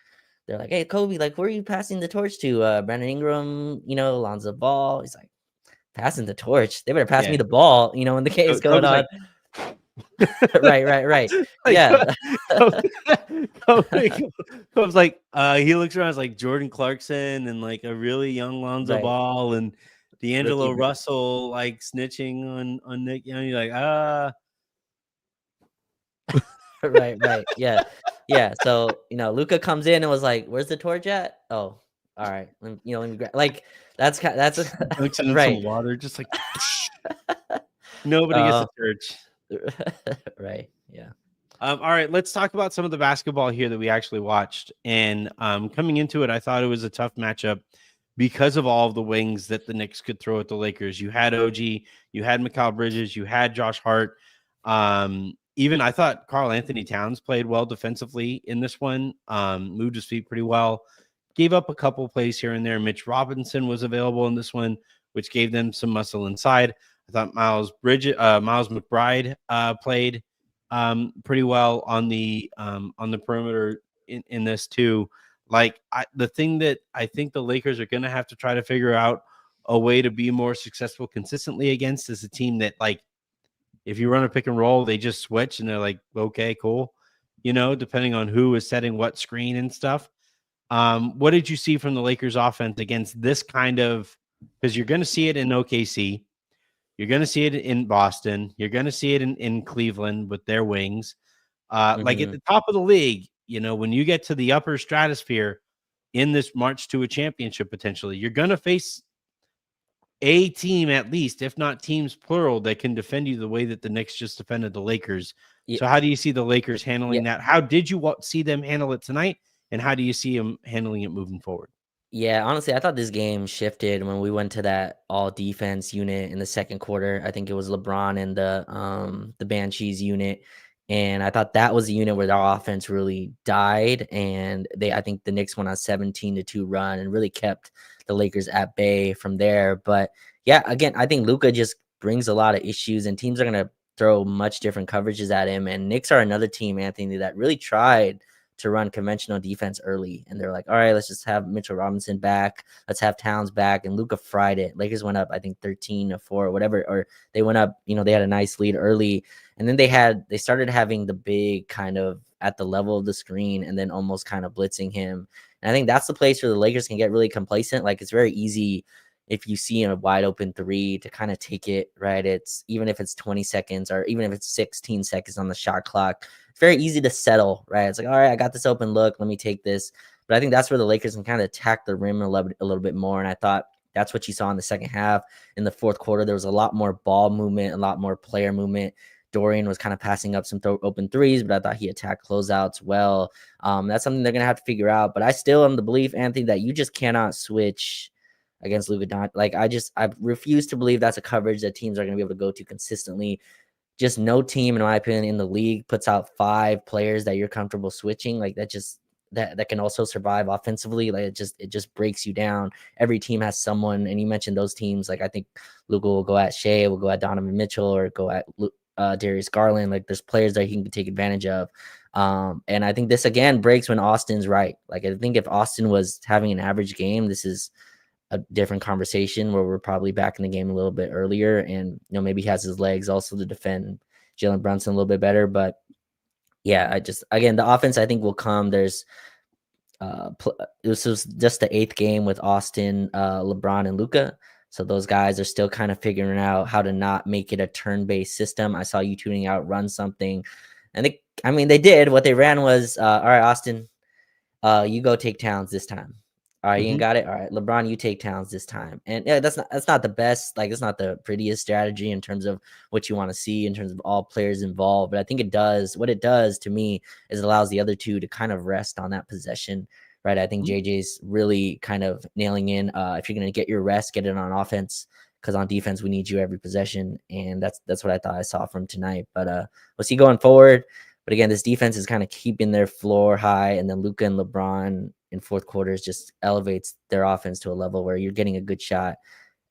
they're like, "Hey, Kobe, like, where are you passing the torch to? Brandon Ingram, Lonzo Ball." He's like, "Passing the torch. They better pass Yeah. me the ball." When the game's going Kobe's on. like, Right. like, Yeah. Kobe's like, he looks around, it's like Jordan Clarkson and like a really young Lonzo Right. Ball and D'Angelo Rookie. Russell like snitching on Nick. You're like, Right. Yeah. So, Luka comes in and was like, "Where's the torch at?" Oh, all right. Let me grab. Like that's dunks it in right. some water, just like nobody gets Uh, a church. right. Yeah. All right, let's talk about some of the basketball here that we actually watched. And coming into it, I thought it was a tough matchup because of all of the wings that the Knicks could throw at the Lakers. You had OG, you had Mikal Bridges, you had Josh Hart. Even I thought Karl Anthony Towns played well defensively in this one, moved his feet pretty well, gave up a couple plays here and there. Mitch Robinson was available in this one, which gave them some muscle inside. I thought Miles McBride played pretty well on the perimeter in this too. Like, the thing that I think the Lakers are going to have to try to figure out a way to be more successful consistently against is a team that, like, if you run a pick and roll, they just switch and they're like, okay, cool. Depending on who is setting what screen and stuff. What did you see from the Lakers offense against this kind of, because you're going to see it in OKC. You're going to see it in Boston. You're going to see it in Cleveland with their wings. Like at Mhm. the top of the league, when you get to the upper stratosphere in this march to a championship, potentially, you're going to face a team at least, if not teams plural, that can defend you the way that the Knicks just defended the Lakers. Yeah. So how do you see the Lakers handling Yeah. that? How did you see them handle it tonight? And how do you see them handling it moving forward? Yeah, honestly, I thought this game shifted when we went to that all defense unit in the second quarter. I think it was LeBron and the Banshees unit. And I thought that was the unit where our offense really died. And I think the Knicks went on 17-2 run and really kept the Lakers at bay from there. But yeah, again, I think Luka just brings a lot of issues, and teams are gonna throw much different coverages at him. And Knicks are another team, Anthony, that really tried to run conventional defense early. And they're like, all right, let's just have Mitchell Robinson back. Let's have Towns back. And Luka fried it. Lakers went up, I think 13-4 or whatever, or they went up, they had a nice lead early. And then they started having the big kind of at the level of the screen and then almost kind of blitzing him. And I think that's the place where the Lakers can get really complacent. Like, it's very easy if you see a wide open three to kind of take it, right? It's even if it's 20 seconds or even if it's 16 seconds on the shot clock, it's very easy to settle, right? It's like, all right, I got this open look. Let me take this. But I think that's where the Lakers can kind of attack the rim a little bit more. And I thought that's what you saw in the second half. In the fourth quarter, there was a lot more ball movement, a lot more player movement. Dorian was kind of passing up some open threes, but I thought he attacked closeouts well. That's something they're going to have to figure out. But I still am the belief, Anthony, that you just cannot switch against Luka Doncic. Like, I refuse to believe that's a coverage that teams are going to be able to go to consistently. Just no team, in my opinion, in the league puts out 5 players that you're comfortable switching. Like, that can also survive offensively. Like, it just breaks you down. Every team has someone, and you mentioned those teams. Like, I think Luka will go at Shea, will go at Donovan Mitchell, or go at Darius Garland. Like, there's players that he can take advantage of. And I think this again breaks when Austin's right. Like, I think if Austin was having an average game, this is a different conversation where we're probably back in the game a little bit earlier, and maybe he has his legs also to defend Jalen Brunson a little bit better. But yeah, again, the offense I think will come. There's this was just the 8th game with Austin, LeBron, and Luka. So those guys are still kind of figuring out how to not make it a turn-based system. I saw you tuning out, run something. And they did. What they ran was, all right, Austin, you go take Towns this time. All right, you got it. All right, LeBron, you take Towns this time. And yeah, that's not the best. Like, it's not the prettiest strategy in terms of what you want to see in terms of all players involved. But I think what it does to me is it allows the other two to kind of rest on that possession. Right. I think JJ's really kind of nailing in. If you're gonna get your rest, get it on offense. Because on defense, we need you every possession. And that's what I thought I saw from tonight. But we'll see going forward. But again, this defense is kind of keeping their floor high, and then Luka and LeBron in fourth quarters just elevates their offense to a level where you're getting a good shot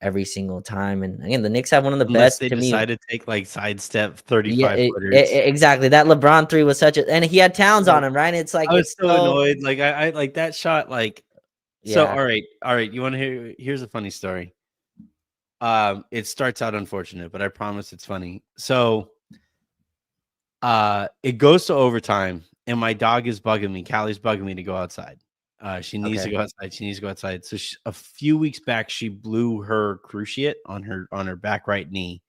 every single time. And again, the Knicks have one of the Unless best they to me. decide to take like sidestep Yeah, 35 footers. exactly. That LeBron three was such a, and he had Towns on him, right? It's like I was it's so so annoyed. Like I like that shot. Like so. yeah. All right. You want to hear? Here's a funny story. It starts out unfortunate, but I promise it's funny. So, it goes to overtime, and my dog is bugging me. Callie's bugging me to go outside. She needs to Okay. go outside. She needs to go outside. So a few weeks back, she blew her cruciate on her back right knee.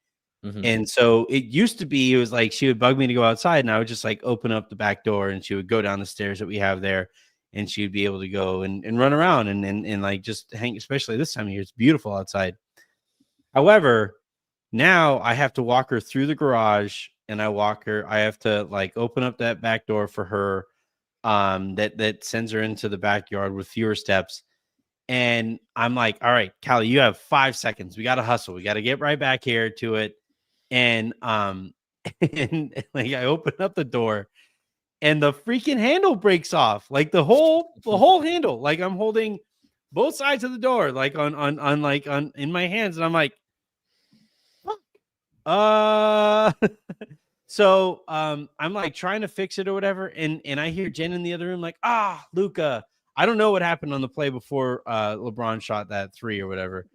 And so it used to be, it was like she would bug me to go outside, and I would just like open up the back door, and she would go down the stairs that we have there, and she would be able to go and run around and like just hang, especially this time of year. It's beautiful outside. However, now I have to walk her through the garage, and I have to like open up that back door for her, that sends her into the backyard with fewer steps. And I'm like, all right, Callie, you have 5 seconds. We got to hustle. We got to get right back here to it. And and like I open up the door, and the freaking handle breaks off. Like the whole handle. Like I'm holding both sides of the door, like on in my hands, and I'm like, uh so I'm like trying to fix it or whatever, and I hear Jen in the other room like, Luka. I don't know what happened on the play before LeBron shot that three or whatever,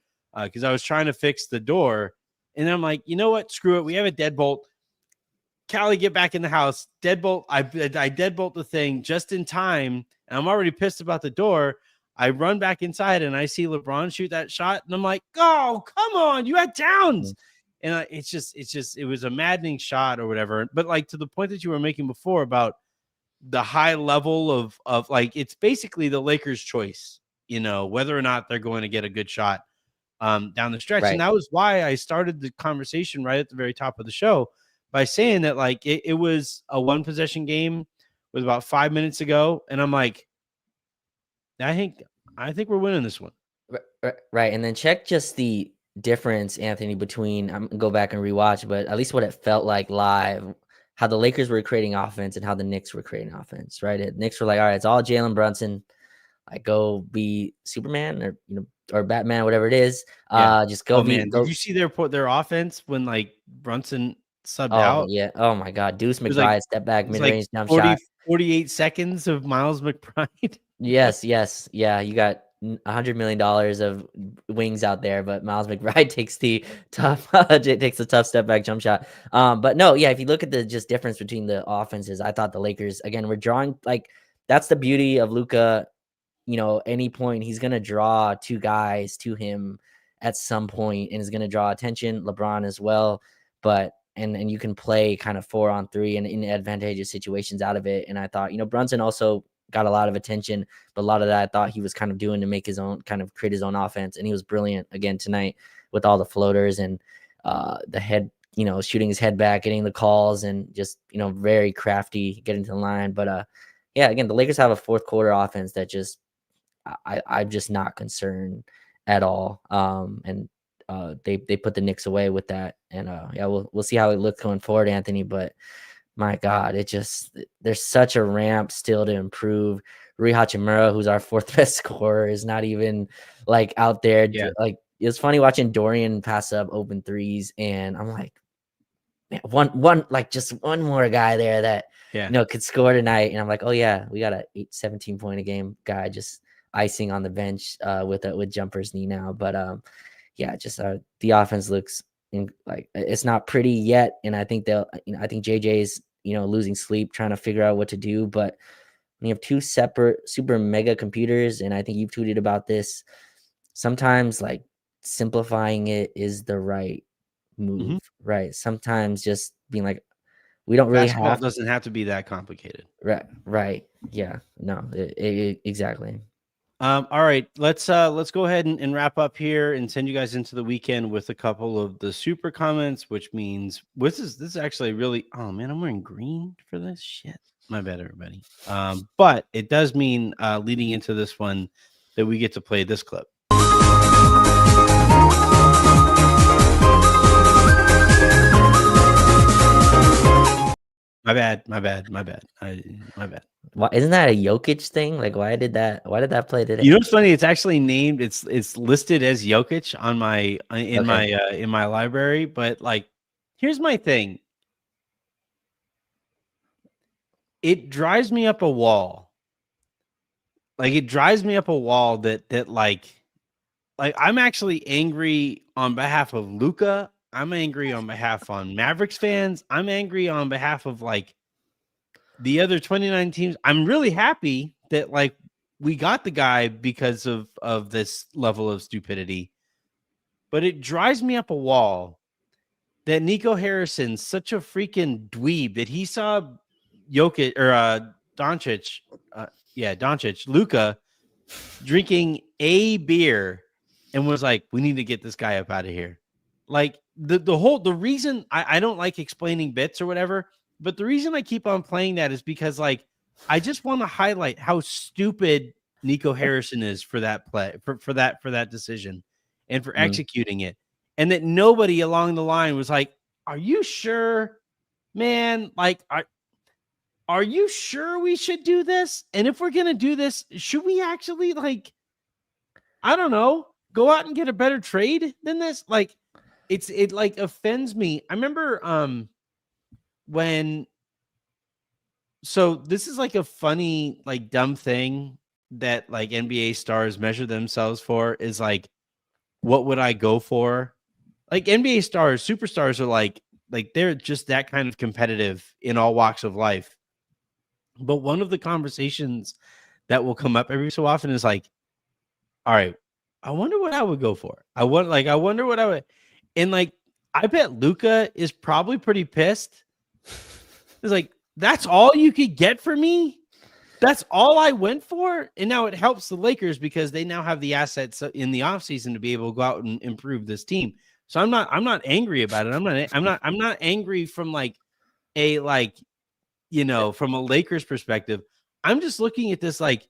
because I was trying to fix the door, and then I'm like, you know what, screw it, we have a deadbolt. Callie, get back in the house. Deadbolt. I deadbolt the thing just in time, and I'm already pissed about the door. I run back inside, and I see LeBron shoot that shot, and I'm like, oh, come on, you had Towns. And it was a maddening shot or whatever. But like to the point that you were making before about the high level of like, it's basically the Lakers' choice, whether or not they're going to get a good shot down the stretch. Right. And that was why I started the conversation right at the very top of the show by saying that like it was a one possession game with about 5 minutes ago. And I'm like, I think we're winning this one. Right. And then check just the difference, Anthony, between I'm gonna go back and rewatch, but at least what it felt like live, how the Lakers were creating offense and how the Knicks were creating offense, right? The Knicks were like, all right, it's all Jalen Brunson. Like go be Superman or or Batman, whatever it is. Yeah. Just go Oh be man, did go. you see their offense when like Brunson subbed Oh out? yeah. Oh my God. Deuce It was like McBride, step back, it was like mid-range jump 40, shot. 48 seconds of Miles McBride. Yes, yes. Yeah, you got $100 million of wings out there, but Miles McBride takes the tough takes the tough step back jump shot. But no, yeah, if you look at the just difference between the offenses, I thought the Lakers again were drawing like that's the beauty of Luka. Any point he's gonna draw two guys to him at some point and is gonna draw attention, LeBron as well. But and you can play kind of 4-on-3 and in advantageous situations out of it. And I thought, Brunson also got a lot of attention, but a lot of that I thought he was kind of doing to make his own kind of create his own offense. And he was brilliant again tonight with all the floaters and the head, shooting his head back, getting the calls and just, very crafty getting to the line. But yeah, again, the Lakers have a fourth quarter offense that just I'm just not concerned at all. And they put the Knicks away with that. And yeah, we'll see how it looks going forward, Anthony. But my God, there's such a ramp still to improve. Rui Hachimura, who's our fourth best scorer, is not even like out there. Yeah. Like it's funny watching Dorian pass up open threes, and I'm like, man, one like just one more guy there that could score tonight. And I'm like, oh yeah, we got a 17 point a game guy just icing on the bench with jumper's knee now. But yeah, just the offense looks like it's not pretty yet, and I think I think JJ's losing sleep trying to figure out what to do. But when you have two separate super mega computers, and I think you've tweeted about this, sometimes like simplifying it is the right move, Mhm. right? Sometimes just being like, we don't really Basketball have doesn't have to be that complicated. right. Yeah, no, exactly. All right, let's go ahead and wrap up here and send you guys into the weekend with a couple of the super comments, which means this is actually really, oh man, I'm wearing green for this shit. My bad, everybody. But it does mean leading into this one that we get to play this clip. My bad. My bad. My bad. My bad. Why isn't that a Jokic thing? Like, why did that play today? You know what's funny? It's actually named. It's listed as Jokic on my in my library. But like, here's my thing. It drives me up a wall. Like it drives me up a wall that like I'm actually angry on behalf of Luka. I'm angry on behalf on Mavericks fans. I'm angry on behalf of like the other 29 teams. I'm really happy that like we got the guy because of this level of stupidity. But it drives me up a wall that Nico Harrison's such a freaking dweeb that he saw Jokic or Doncic, Doncic, Luka drinking a beer and was like, we need to get this guy up out of here. Like the reason I don't like explaining bits or whatever, but the reason I keep on playing that is because like I just want to highlight how stupid Nico Harrison is for that play, for that decision and for executing it. And that nobody along the line was like, are you sure, man? Like, are you sure we should do this? And if we're going to do this, should we actually like, I don't know, go out and get a better trade than this? Like, it like offends me. I remember when, so this is like a funny, like dumb thing that like NBA stars measure themselves for is like, what would I go for? Like NBA stars, superstars are like they're just that kind of competitive in all walks of life. But one of the conversations that will come up every so often is like, all right, I wonder what I would go for. I wonder what I would, and like I bet Luka is probably pretty pissed. It's like, that's all you could get for me? That's all I went for? And now it helps the Lakers because they now have the assets in the offseason to be able to go out and improve this team. So I'm not angry about it. I'm not angry from like a from a Lakers perspective. I'm just looking at this like,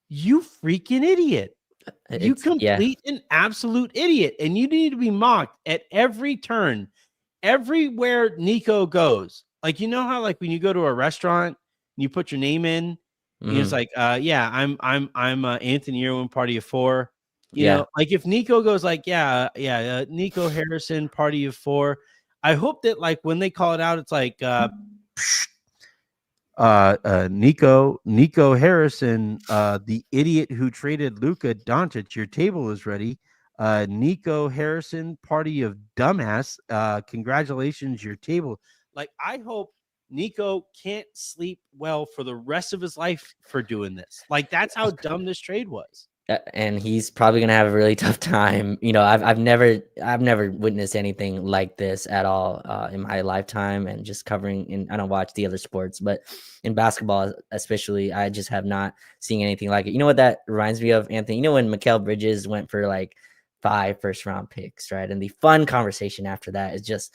you freaking idiot. You complete an absolute idiot, and you need to be mocked at every turn, everywhere Nico goes. Like, you know how like when you go to a restaurant and you put your name in, and it's like, I'm Anthony Irwin, party of four. You know, like if Nico goes like, Nico Harrison, party of four. I hope that like when they call it out, it's like Nico Harrison, the idiot who traded Luka Doncic. Your table is ready. Nico Harrison, party of dumbass. Congratulations, your table. Like, I hope Nico can't sleep well for the rest of his life for doing this. Like, that's how dumb this trade was. And he's probably gonna have a really tough time. You know, I've never witnessed anything like this at all in my lifetime. And just covering, and I don't watch the other sports, but in basketball especially, I just have not seen anything like it. You know what that reminds me of, Anthony? You know when Mikal Bridges went for like 5 first-round picks, right? And the fun conversation after that is just,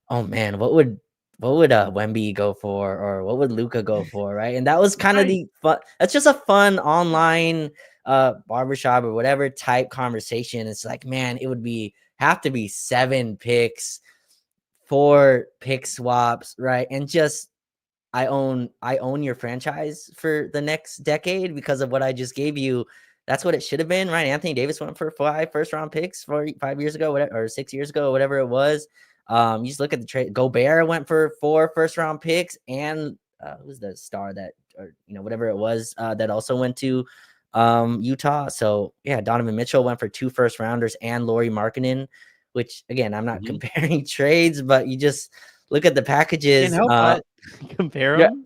oh man, what would Wemby go for, or what would Luka go for, right? And that was kind of the fun. That's just a fun online barbershop or whatever type conversation. It's like, man, it would have to be 7 picks, 4 pick swaps, right? And just I own your franchise for the next decade because of what I just gave you. That's what it should have been, right? Anthony Davis went for 5 first-round picks 5 years ago, whatever, or 6 years ago, whatever it was. You just look at the trade. Gobert went for 4 first-round picks, and who's the star that, or whatever it was, that also went to Utah. So yeah, Donovan Mitchell went for 2 first-rounders and Lauri Markkanen, which again, I'm not comparing trades, but you just look at the packages. Can't help but compare them.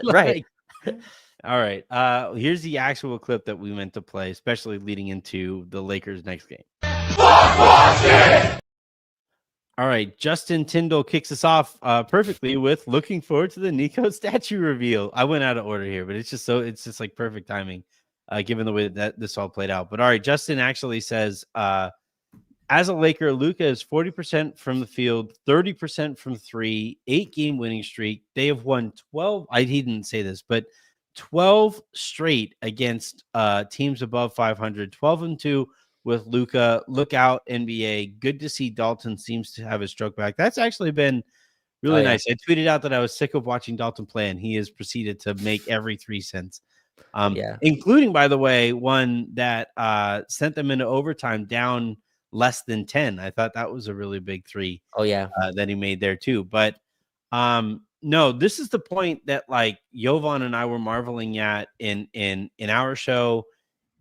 Right. All right. Here's the actual clip that we meant to play, especially leading into the Lakers' next game. All right, Justin Tyndall kicks us off perfectly with looking forward to the Nico statue reveal. I went out of order here, but it's just like perfect timing, given the way that this all played out. But all right, Justin actually says, as a Laker, Luka is 40% from the field, 30% from three, 8-game winning streak. They have won 12. He didn't say this, but 12 straight against teams above 500, 12-2 with Luka. Look out, NBA. Good to see Dalton seems to have his stroke back. That's actually been really nice. I tweeted out that I was sick of watching Dalton play, and he has proceeded to make every 3 cents. Including, by the way, one that sent them into overtime down less than 10. I thought that was a really big 3. That he made there too. But no, this is the point that like Jovan and I were marveling at in our show,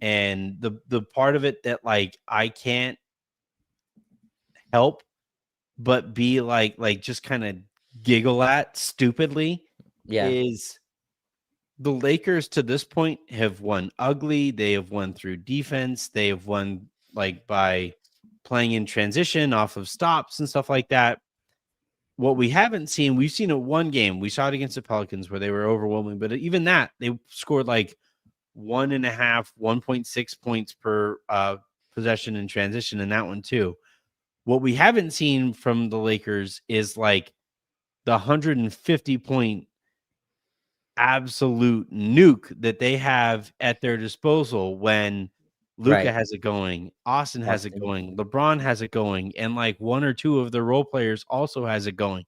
and the part of it that like I can't help but be like just kind of giggle at stupidly is the Lakers to this point have won ugly. They have won through defense. They have won like by playing in transition off of stops and stuff like that. What we haven't seen, we've seen it one game. We saw it against the Pelicans where they were overwhelming, but even that, they scored like 1.6 points per possession in transition in that one too. What we haven't seen from the Lakers is like the 150-point absolute nuke that they have at their disposal when Luka has it going, Austin has it going, LeBron has it going, and like 1 or 2 of the role players also has it going.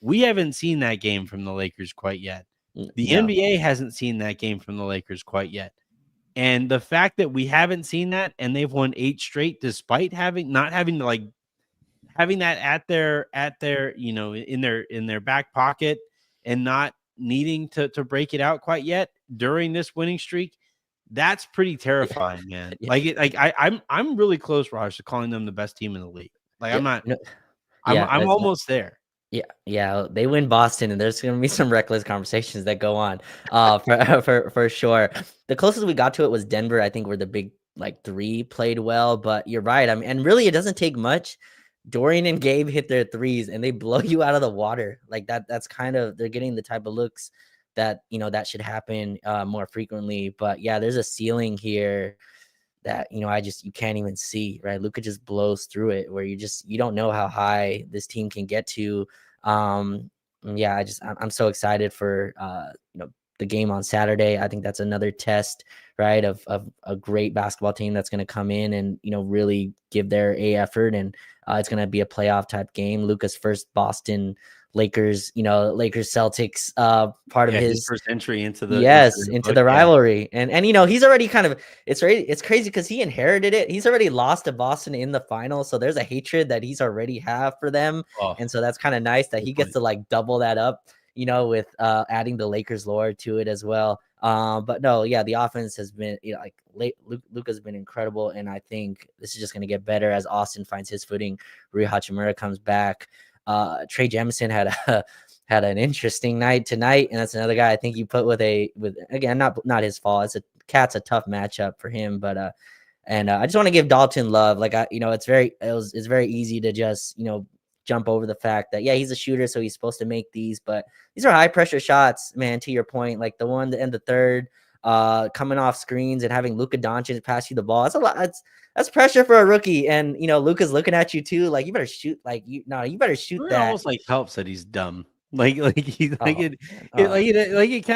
We haven't seen that game from the Lakers quite yet. The NBA hasn't seen that game from the Lakers quite yet. And the fact that we haven't seen that and they've won 8 straight despite not having to like having that at their in their back pocket and not needing to break it out quite yet during this winning streak. That's pretty terrifying, man. I'm really close, Raj, to calling them the best team in the league. Like I'm not. I'm almost there. Yeah, they win Boston, and there's gonna be some reckless conversations that go on, for sure. The closest we got to it was Denver. I think where the big like 3 played well, but you're right. I mean, and really, it doesn't take much. Dorian and Gabe hit their 3s, and they blow you out of the water like that. That's kind of they're getting the type of looks that that should happen more frequently. But yeah, there's a ceiling here that you can't even see, right? Luka just blows through it where you don't know how high this team can get to. I'm so excited for the game on Saturday. I think that's another test, right, of a great basketball team that's going to come in and really give their effort, and it's going to be a playoff type game. Luka's first Boston Lakers, Lakers Celtics part of his first entry into the into the rivalry. And he's already kind of it's crazy because he inherited it. He's already lost to Boston in the final, so there's a hatred that he's already have for them. And so that's kind of nice that he gets to like double that up, with adding the Lakers lore to it as well. But no, yeah, the offense has been Luka's been incredible, and I think this is just going to get better as Austin finds his footing. Rui Hachimura comes back. Trey Jamison had an interesting night tonight, and that's another guy I think you put with again, not his fault. Cat's a tough matchup for him, but I just want to give Dalton love. Like it's very easy to just jump over the fact that he's a shooter, so he's supposed to make these, but these are high pressure shots, man. To your point, like the one to end the third, coming off screens and having Luka Doncic pass you the ball. That's a lot. That's pressure for a rookie, and Luka's looking at you too. Like you better shoot. You better shoot that. It almost like helps that he's dumb. It kind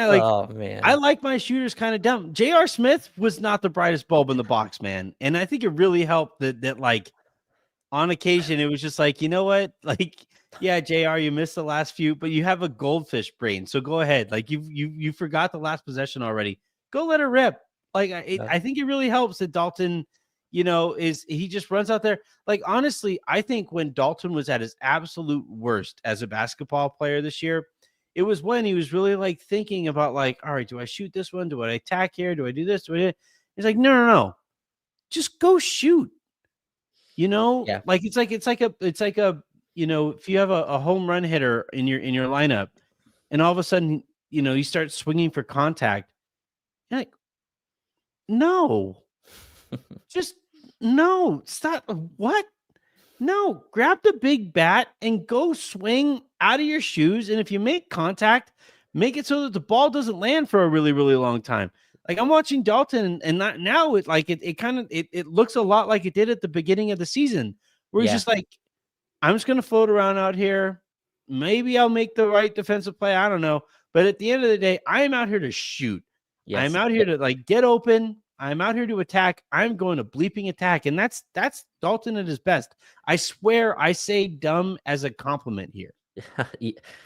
of like. Oh man, I like my shooters kind of dumb. J.R. Smith was not the brightest bulb in the box, man, and I think it really helped that like on occasion it was just like, you know what, like yeah, JR, you missed the last few, but you have a goldfish brain, so go ahead. Like you forgot the last possession already. Go let her rip. Like I think it really helps that Dalton, he just runs out there. Like honestly, I think when Dalton was at his absolute worst as a basketball player this year, it was when he was really like thinking about like, all right, do I shoot this one? Do I attack here? Do I do this? He's like, no. Just go shoot. Like it's like a if you have a home run hitter in your lineup and all of a sudden, you start swinging for contact. You're like, no, just no, stop. What? No, grab the big bat and go swing out of your shoes. And if you make contact, make it so that the ball doesn't land for a really, really long time. Like I'm watching Dalton, and not now it kind of it looks a lot like it did at the beginning of the season, where he's Yeah. just like, I'm just gonna float around out here. Maybe I'll make the right defensive play. I don't know. But at the end of the day, I am out here to shoot. I'm Yes. out here to like get open. I'm out here to attack. I'm going to bleeping attack. And that's Dalton at his best. I swear I say dumb as a compliment here.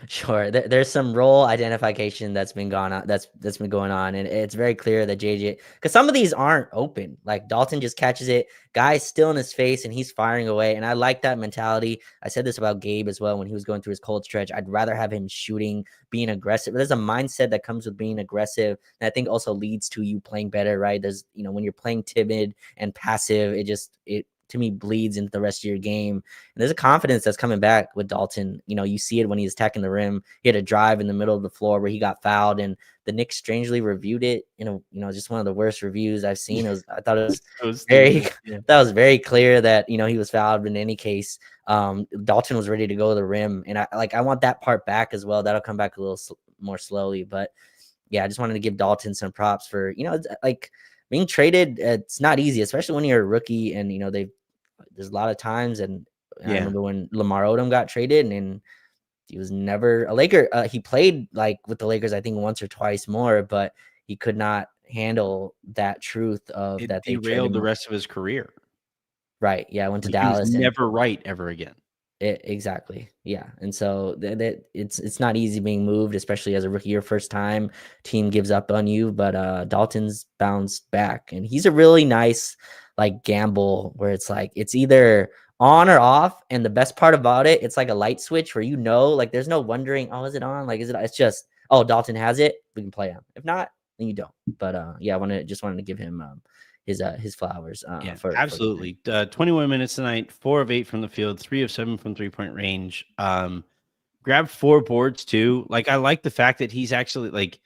Sure. There's some role identification that's been gone on that's been going on, and it's very clear that JJ, because some of these aren't open. Like Dalton just catches it, guy's still in his face, and he's firing away. And I like that mentality. I said this about Gabe as well when he was going through his cold stretch. I'd rather have him shooting, being aggressive. There's a mindset that comes with being aggressive, and I think also leads to you playing better, right? There's, when you're playing timid and passive, it to me bleeds into the rest of your game. And there's a confidence that's coming back with Dalton. You see it when he's attacking the rim. He had a drive in the middle of the floor where he got fouled, and the Knicks strangely reviewed it. Just one of the worst reviews I've seen. I thought it was that was very clear that he was fouled. But in any case, Dalton was ready to go to the rim, and I want that part back as well. That'll come back a little more slowly, but yeah, I just wanted to give Dalton some props for like being traded. It's not easy, especially when you're a rookie, and there's a lot of times, and I remember when Lamar Odom got traded, and he was never a Laker. He played like with the Lakers, I think once or twice more, but he could not handle that truth of that they derailed the rest of his career. Right. Yeah. I went to Dallas. He was never right ever again. Exactly. Yeah. And so it's not easy being moved, especially as a rookie, your first time team gives up on you, but Dalton's bounced back, and he's a really nice like gamble where it's like, it's either on or off. And the best part about it, it's like a light switch where, like there's no wondering, oh, is it on? Like, it's just, oh, Dalton has it, we can play him. If not, then you don't. But yeah, I just wanted to give him his flowers. Yeah, absolutely. 21 minutes tonight, 4 of 8 from the field, 3 of 7 from 3-point range. Grabbed 4 boards too. Like, I like the fact that he's actually like,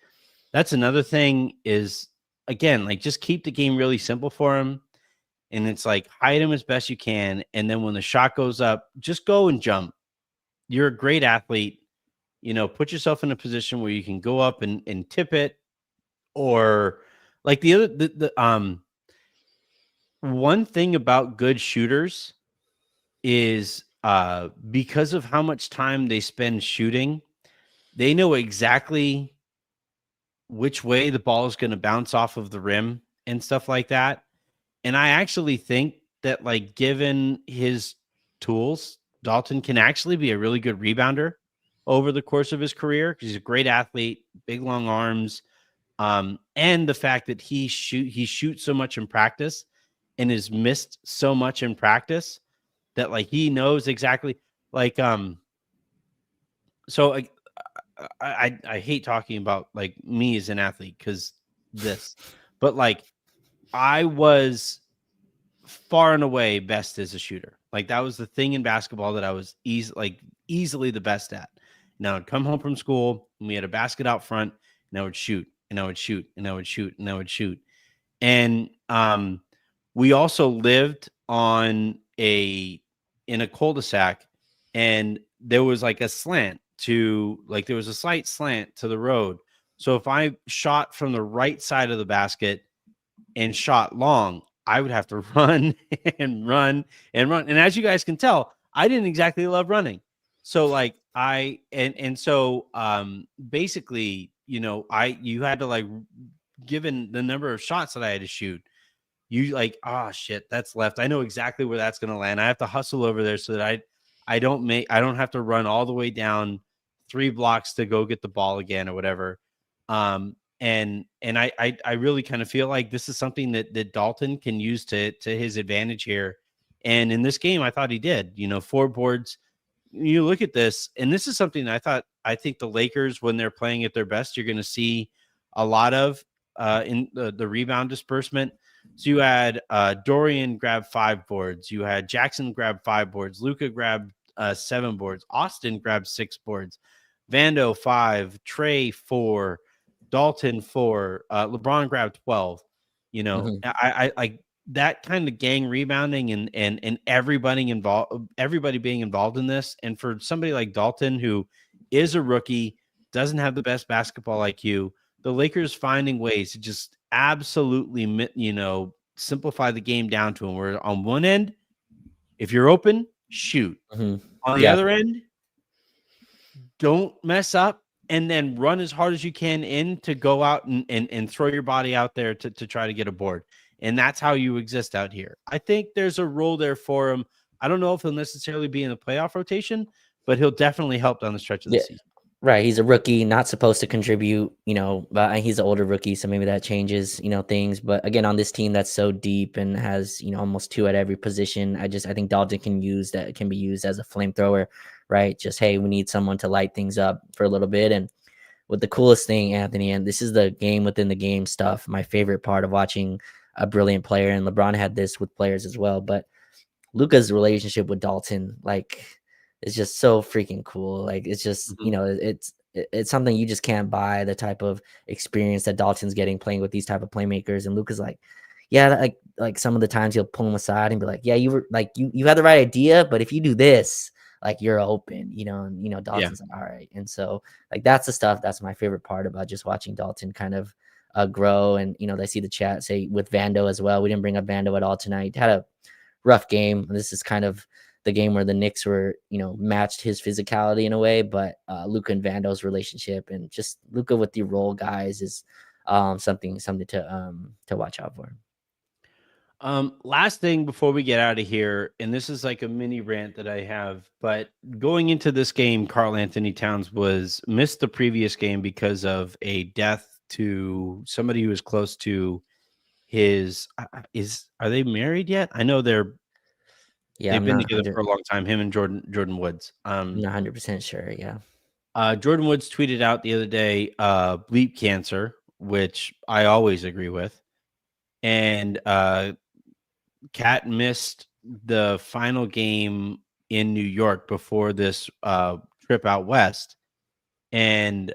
that's another thing is, again, like just keep the game really simple for him. And it's like hide him as best you can. And then when the shot goes up, just go and jump. You're a great athlete. Put yourself in a position where you can go up and tip it. Or like one thing about good shooters is because of how much time they spend shooting, they know exactly which way the ball is going to bounce off of the rim and stuff like that. And I actually think that, like, given his tools, Dalton can actually be a really good rebounder over the course of his career because he's a great athlete, big, long arms. And the fact that he shoots so much in practice and is missed so much in practice that like he knows exactly like so I hate talking about like me as an athlete because but like I was far and away best as a shooter. Like that was the thing in basketball that I was easily the best at. Now I'd come home from school and we had a basket out front and I would shoot and I would shoot and I would shoot and I would shoot. And we also lived in a cul-de-sac, and there was like a slant there was a slight slant to the road. So if I shot from the right side of the basket and shot long, I would have to run and run and run. And as you guys can tell, I didn't exactly love running. So like basically, you had to like, given the number of shots that I had to shoot, you like, oh shit, that's left. I know exactly where that's going to land. I have to hustle over there so that I don't have to run all the way down 3 blocks to go get the ball again or whatever. And I really kind of feel like this is something that Dalton can use to his advantage here. And in this game, I thought he did. 4 boards. You look at this, and this is something I think the Lakers, when they're playing at their best, you're going to see a lot of in the rebound disbursement. So you had Dorian grab 5 boards. You had Jackson grab 5 boards. Luka grabbed 7 boards. Austin grabbed 6 boards. Vando 5. Trey 4. Dalton 4. LeBron grabbed 12. I that kind of gang rebounding and everybody being involved in this, and for somebody like Dalton, who is a rookie, doesn't have the best basketball IQ, the Lakers finding ways to just absolutely, simplify the game down to him. Where on one end, if you're open, shoot. On the Yeah. other end, don't mess up, and then run as hard as you can in to go out and throw your body out there to try to get a board. And that's how you exist out here. I think there's a role there for him. I don't know if he'll necessarily be in the playoff rotation, but he'll definitely help down the stretch of the Yeah. season. Right. He's a rookie, not supposed to contribute, but he's an older rookie. So maybe that changes, things. But again, on this team that's so deep and has, almost two at every position, I think Dalton can be used as a flamethrower, right? Just, hey, we need someone to light things up for a little bit. And with the coolest thing, Anthony, and this is the game within the game stuff, my favorite part of watching a brilliant player, and LeBron had this with players as well, but Luka's relationship with Dalton, it's just so freaking cool. Like, it's just, it's something you just can't buy, the type of experience that Dalton's getting playing with these type of playmakers. And Luka's like, yeah, like some of the times he'll pull him aside and be like, yeah, you were like, you had the right idea, but if you do this, like, you're open, and Dalton's like, all right. And so, like, that's the stuff that's my favorite part about just watching Dalton kind of grow. And they see the chat say with Vando as well. We didn't bring up Vando at all tonight. Had a rough game. This is kind of the game where the Knicks were, matched his physicality in a way, but Luka and Vando's relationship, and just Luka with the role guys, is something to watch out for. Last thing before we get out of here, and this is like a mini rant that I have, but going into this game, Karl Anthony Towns missed the previous game because of a death to somebody who was close to his. Are they married yet? I know they've been together for a long time. Him and Jordan Woods. I'm not 100% sure. Yeah. Jordan Woods tweeted out the other day, bleep cancer, which I always agree with, and Cat missed the final game in New York before this trip out west, and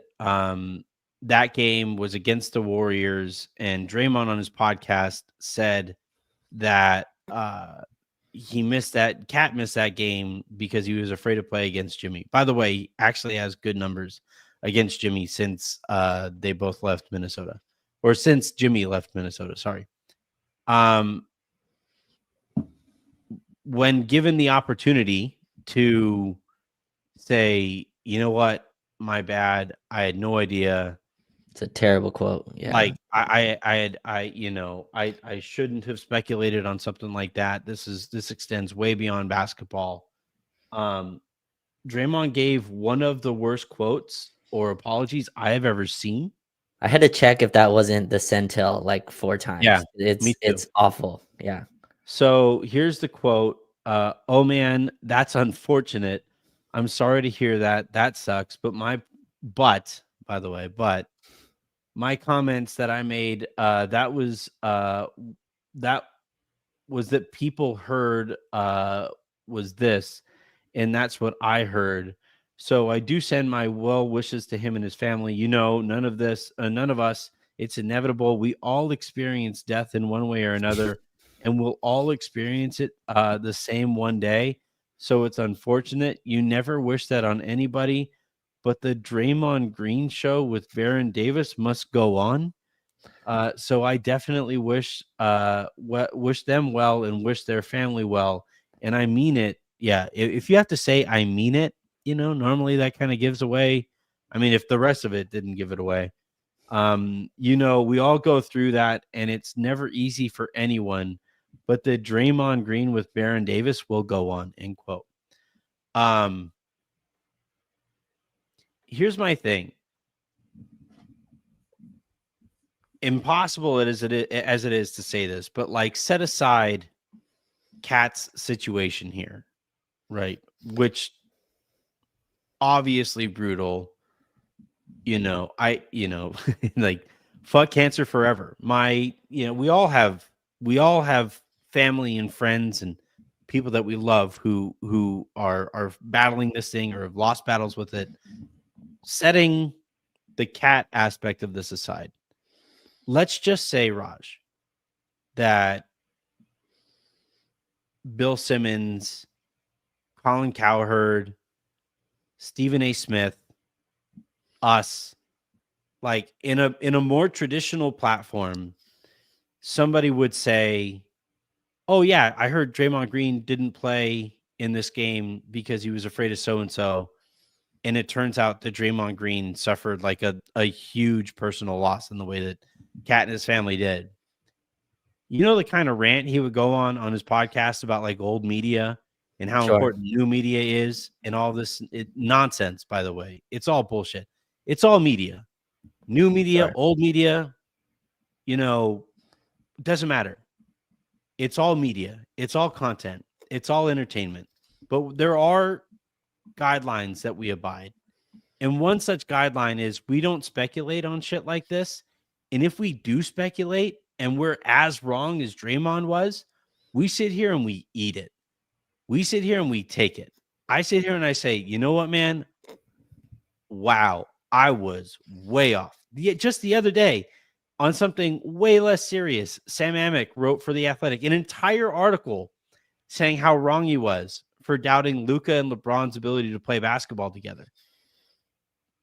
that game was against the Warriors. And Draymond on his podcast said that Cat missed that game because he was afraid to play against Jimmy. By the way, he actually has good numbers against Jimmy since they both left Minnesota, or since Jimmy left Minnesota. Sorry. When given the opportunity to say, you know what, my bad, I had no idea. It's a terrible quote. Yeah. Like, I shouldn't have speculated on something like that. This extends way beyond basketball. Draymond gave one of the worst quotes or apologies I have ever seen. I had to check if that wasn't the Centel like 4 times. Yeah, it's awful. Yeah. So here's the quote. Oh man, that's unfortunate. I'm sorry to hear that. That sucks. But my comments that I made, that was that people heard was this, and that's what I heard. So I do send my well wishes to him and his family. None of us, it's inevitable. We all experience death in one way or another, and we'll all experience it the same one day. So it's unfortunate. You never wish that on anybody, but the Draymond Green show with Baron Davis must go on. So I definitely wish them well and wish their family well. And I mean it. Yeah. If you have to say, I mean it, normally that kind of gives away. I mean, if the rest of it didn't give it away, we all go through that, and it's never easy for anyone, but the Draymond Green with Baron Davis will go on, end quote. Here's my thing. Impossible as it is to say this, but like, set aside Cat's situation here, right? Which obviously brutal. Like, fuck cancer forever. We all have family and friends and people that we love who are battling this thing or have lost battles with it. Setting the Cat aspect of this aside, let's just say, Raj, that Bill Simmons, Colin Cowherd, Stephen A. Smith, us, like in a more traditional platform, somebody would say, "Oh yeah, I heard Draymond Green didn't play in this game because he was afraid of so and so." And it turns out that Draymond Green suffered like a huge personal loss in the way that Cat and his family did. You know, the kind of rant he would go on his podcast about like old media and how Sure. important new media is and all this nonsense, by the way. It's all bullshit. It's all media. New media, Sure. old media, you know, doesn't matter. It's all media. It's all content. It's all entertainment. But there are guidelines that we abide. And one such guideline is we don't speculate on shit like this. And if we do speculate and we're as wrong as Draymond was, we sit here and we eat it. We sit here and we take it. I sit here and I say, you know what, man? Wow, I was way off. Just the other day on something way less serious, Sam Amick wrote for The Athletic an entire article saying how wrong he was for doubting Luka and LeBron's ability to play basketball together.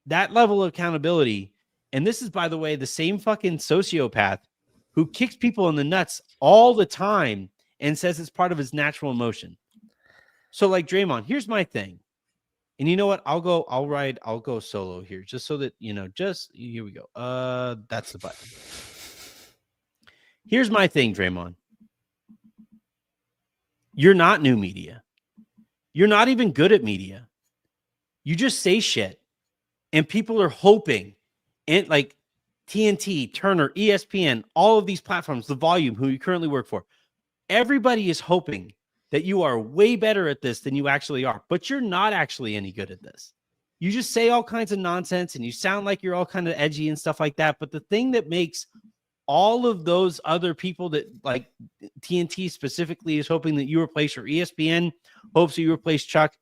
That level of accountability, and this is, by the way, the same fucking sociopath who kicks people in the nuts all the time and says it's part of his natural emotion. So, like Draymond, here's my thing. And you know what? I'll go solo here just so that, you know, just here we go. That's the button. Here's my thing, Draymond. You're not new media. You're not even good at media. You just say shit. And people are hoping, and like TNT, Turner, ESPN, all of these platforms, the Volume, who you currently work for, everybody is hoping that you are way better at this than you actually are, but you're not actually any good at this. You just say all kinds of nonsense and you sound like you're all kind of edgy and stuff like that. But the thing that makes all of those other people that like TNT specifically is hoping that you replace, or ESPN hopes that you replace Chuck.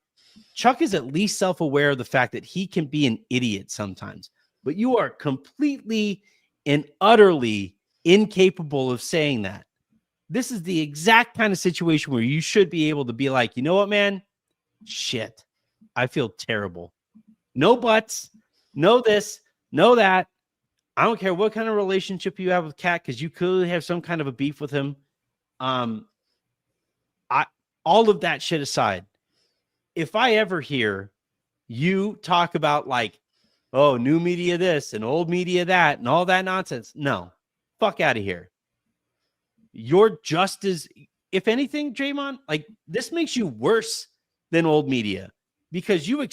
Chuck is at least self-aware of the fact that he can be an idiot sometimes, but you are completely and utterly incapable of saying that. This is the exact kind of situation where you should be able to be like, you know what, man? Shit. I feel terrible. No buts, no this, no that. I don't care what kind of relationship you have with Cat, because you clearly have some kind of a beef with him. All of that shit aside, if I ever hear you talk about like, oh, new media this and old media that and all that nonsense, no, fuck out of here. You're just as, if anything, Draymond, like this makes you worse than old media because you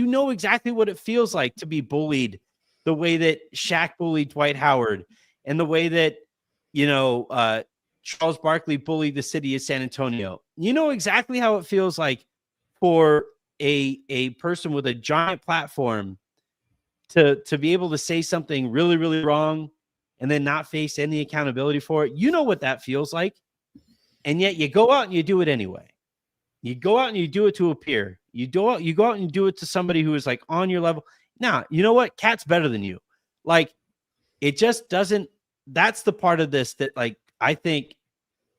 know exactly what it feels like to be bullied the way that Shaq bullied Dwight Howard and the way that, you know, Charles Barkley bullied the city of San Antonio. You know exactly how it feels like for a person with a giant platform to be able to say something really, really wrong and then not face any accountability for it. You know what that feels like. And yet you go out and you do it anyway. You go out and you do it to a peer. You go out and you do it to somebody who is like on your level. Now, you know what? Cat's better than you. Like, it just doesn't. That's the part of this that, like, I think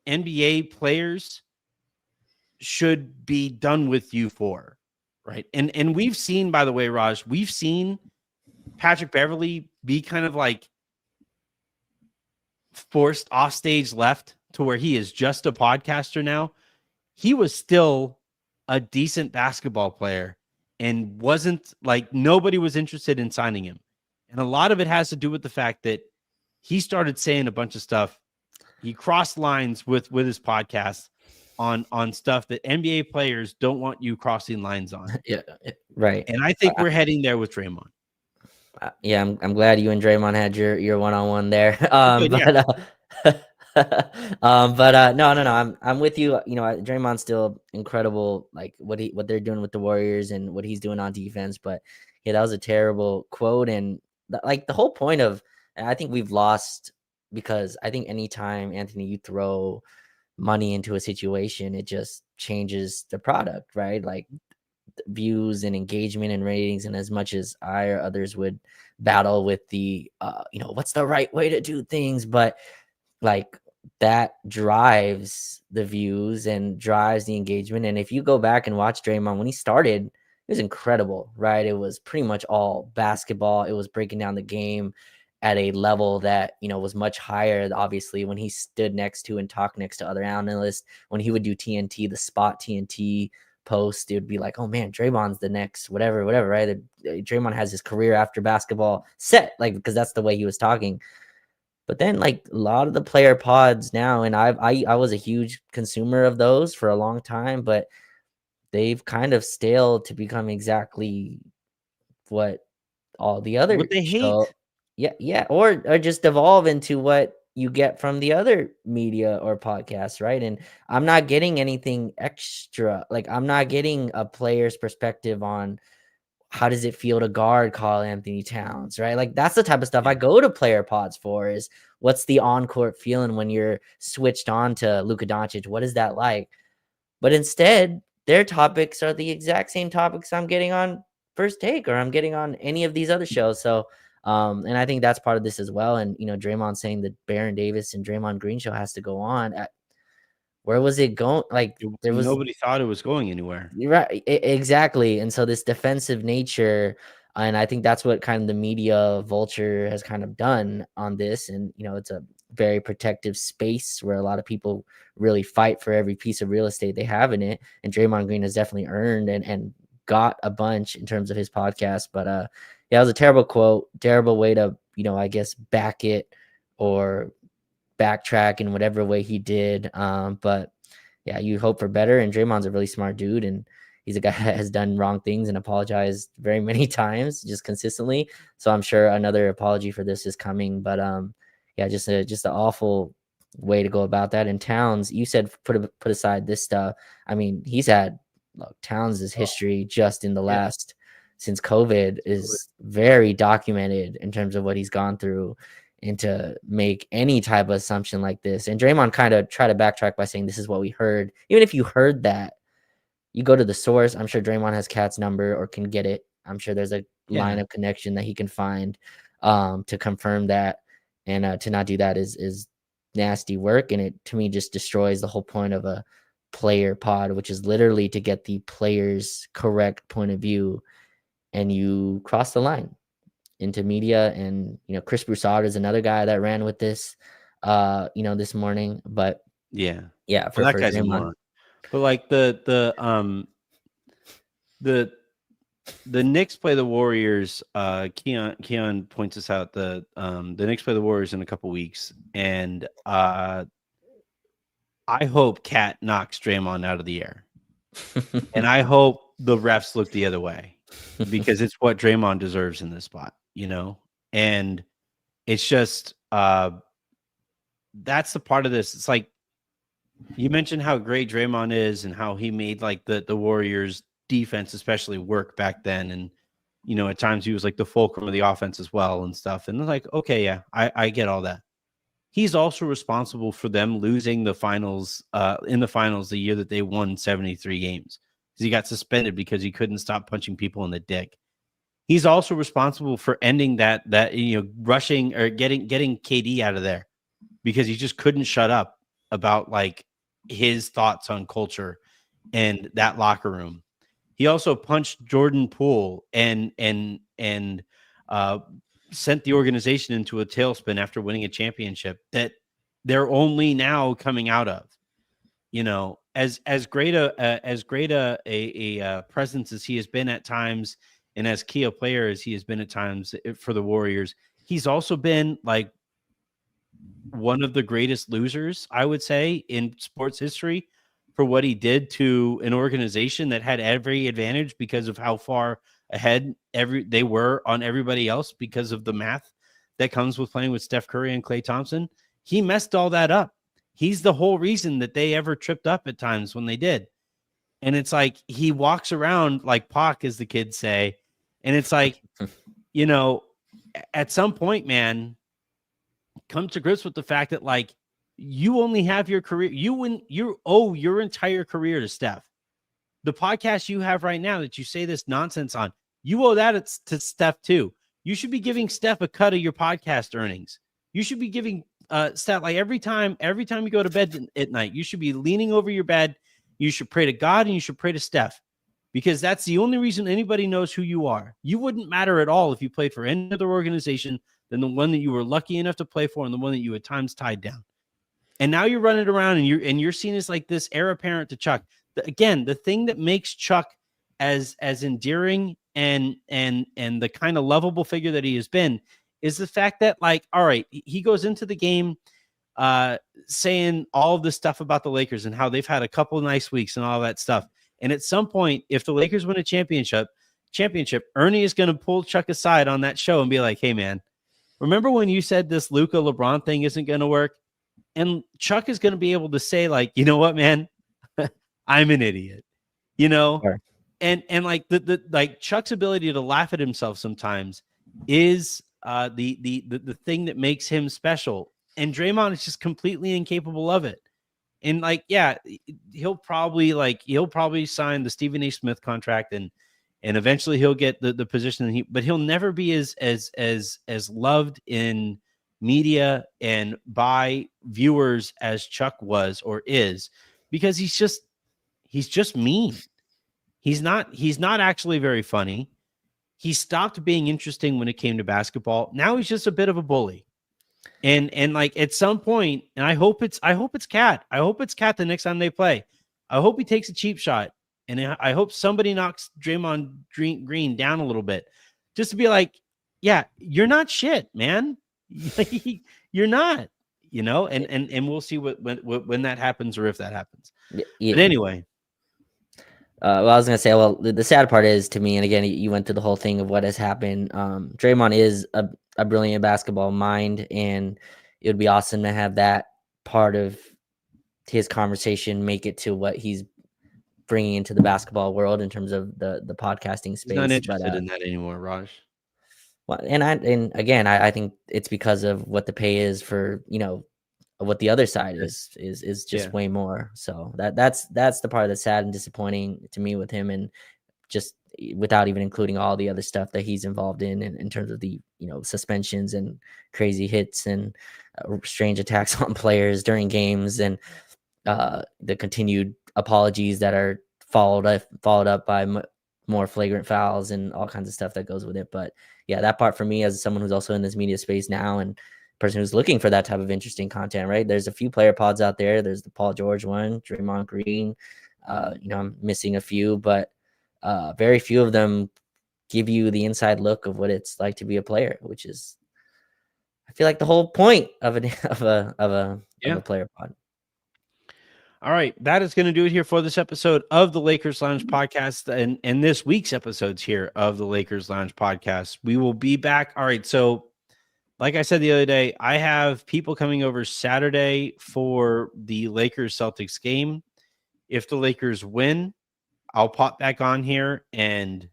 NBA players should be done with you for, right? And we've seen, by the way, Raj, we've seen Patrick Beverley be kind of like forced off stage left to where he is just a podcaster now. He was still a decent basketball player and wasn't like, nobody was interested in signing him. And a lot of it has to do with the fact that he started saying a bunch of stuff. He crossed lines with his podcast on stuff that NBA players don't want you crossing lines on. Yeah, right. And I think we're heading there with Draymond. Yeah, I'm glad you and Draymond had your one-on-one there. Good, yeah. No. I'm with you. You know, Draymond's still incredible, like what they're doing with the Warriors and what he's doing on defense. But yeah, that was a terrible quote. And like the whole point of, I think we've lost, because I think anytime, Anthony, you throw money into a situation, it just changes the product, right? Like views and engagement and ratings. And as much as I or others would battle with the, you know, what's the right way to do things, but like that drives the views and drives the engagement. And if you go back and watch Draymond when he started, it was incredible, right? It was pretty much all basketball. It was breaking down the game at a level that, you know, was much higher. Obviously, when he stood next to and talked next to other analysts, when he would do TNT, the spot TNT post, it would be like, oh man, Draymond's the next whatever, right? Draymond has his career after basketball set, like, because that's the way he was talking. But then, like, a lot of the player pods now, and I was a huge consumer of those for a long time, but they've kind of staled to become exactly what all the What other they show, hate. yeah, or just evolve into what you get from the other media or podcasts, right? And I'm not getting anything extra. Like, I'm not getting a player's perspective on how does it feel to guard Karl Anthony Towns, right? Like, that's the type of stuff I Yeah. go to player pods for, is what's the on-court feeling when you're switched on to Luka Doncic? What is that like? But instead, their topics are the exact same topics I'm getting on First Take, or I'm getting on any of these other shows. So, and I think that's part of this as well. And, you know, Draymond saying that Baron Davis and Draymond Green show has to go on. Where was it going? Like, there was Nobody thought it was going anywhere. right, exactly. And so this defensive nature, and I think that's what kind of the media vulture has kind of done on this. And, you know, it's a very protective space where a lot of people really fight for every piece of real estate they have in it. And Draymond Green has definitely earned and got a bunch in terms of his podcast. But yeah, it was a terrible quote, terrible way to, you know, I guess back it or backtrack in whatever way he did. But yeah, you hope for better. And Draymond's a really smart dude, and he's a guy that has done wrong things and apologized very many times, just consistently. So I'm sure another apology for this is coming. But yeah, just an awful way to go about that. And Towns, you said put aside this stuff. I mean, he's had, look, Towns' history just in the Yeah. last, since COVID, is very documented in terms of what he's gone through. And to make any type of assumption like this, and Draymond kind of tried to backtrack by saying this is what we heard. Even if you heard that, you go to the source. I'm sure Draymond has Cat's number or can get it. I'm sure there's a line Yeah. of connection that he can find to confirm that. And to not do that is nasty work, and it, to me, just destroys the whole point of a player pod, which is literally to get the player's correct point of view, and you cross the line into media. And, you know, Chris Broussard is another guy that ran with this you know, this morning. But Yeah. yeah, Well, that for guy's a Draymond. moron. But like the Knicks play the Warriors. Keon points us out. The Knicks play the Warriors in a couple weeks, and I hope Cat knocks Draymond out of the air, and I hope the refs look the other way, because it's what Draymond deserves in this spot, you know. And it's just that's the part of this. It's like, you mentioned how great Draymond is and how he made like the Warriors defense especially work back then. And, you know, at times he was like the fulcrum of the offense as well and stuff. And like, okay, yeah, I get all that. He's also responsible for them losing the finals in the finals the year that they won 73 games. Because he got suspended because he couldn't stop punching people in the dick. He's also responsible for ending that you know, rushing or getting KD out of there, because he just couldn't shut up about like his thoughts on culture and that locker room. He also punched Jordan Poole and uh, sent the organization into a tailspin after winning a championship that they're only now coming out of. You know, as great a presence as he has been at times, and as key a player as he has been at times for the Warriors, he's also been like one of the greatest losers, I would say, in sports history, for what he did to an organization that had every advantage because of how far ahead they were on everybody else, because of the math that comes with playing with Steph Curry and Klay Thompson. He messed all that up. He's the whole reason that they ever tripped up at times when they did. And it's like he walks around like Pac, as the kids say. And it's like, you know, at some point, man, come to grips with the fact that like you only have your career. You owe your entire career to Steph. The podcast you have right now that you say this nonsense on, you owe that to Steph too. You should be giving Steph a cut of your podcast earnings. You should be giving stat, like every time you go to bed at night, you should be leaning over your bed. You should pray to God and you should pray to Steph, because that's the only reason anybody knows who you are. You wouldn't matter at all if you played for any other organization than the one that you were lucky enough to play for and the one that you at times tied down. And now you're running around and you're seen as like this heir apparent to Chuck. Again, the thing that makes Chuck as endearing and the kind of lovable figure that he has been is the fact that, like, all right, he goes into the game saying all of this stuff about the Lakers and how they've had a couple of nice weeks and all that stuff. And at some point, if the Lakers win a championship, Ernie is going to pull Chuck aside on that show and be like, hey, man, remember when you said this Luka LeBron thing isn't going to work? And Chuck is going to be able to say, like, you know what, man, I'm an idiot, you know? Sure. And like like Chuck's ability to laugh at himself sometimes is the thing that makes him special. And Draymond is just completely incapable of it. And like, yeah, he'll probably sign the Stephen A. Smith contract and eventually he'll get the position but he'll never be as loved in media and by viewers as Chuck was or is, because he's just mean. He's not actually very funny. He stopped being interesting when it came to basketball. Now he's just a bit of a bully. And like at some point, and I hope it's Cat. I hope it's Cat the next time they play. I hope he takes a cheap shot. And I hope somebody knocks Draymond Green down a little bit just to be like, yeah, you're not shit, man. You're not, you know, and we'll see when that happens or if that happens. Yeah. But anyway. Well, I was going to say, well, the sad part is, to me, and again, you went through the whole thing of what has happened. Draymond is a brilliant basketball mind, and it would be awesome to have that part of his conversation make it to what he's bringing into the basketball world in terms of the podcasting space. He's not interested in that anymore, Raj. Well, and again, I think it's because of what the pay is for, you know, what the other side is just way more. So that's the part that's sad and disappointing to me with him, and just without even including all the other stuff that he's involved in terms of the, you know, suspensions and crazy hits and strange attacks on players during games, and the continued apologies that are followed up by more flagrant fouls and all kinds of stuff that goes with it. But yeah, that part for me, as someone who's also in this media space now and person who's looking for that type of interesting content, right? There's a few player pods out there. There's the Paul George one, Draymond Green. You know, I'm missing a few, but very few of them give you the inside look of what it's like to be a player, which is, I feel like, the whole point of a player pod. All right, that is going to do it here for this episode of the Lakers Lounge podcast and this week's episodes here of the Lakers Lounge podcast. We will be back. All right, so like I said the other day, I have people coming over Saturday for the Lakers-Celtics game. If the Lakers win, I'll pop back on here and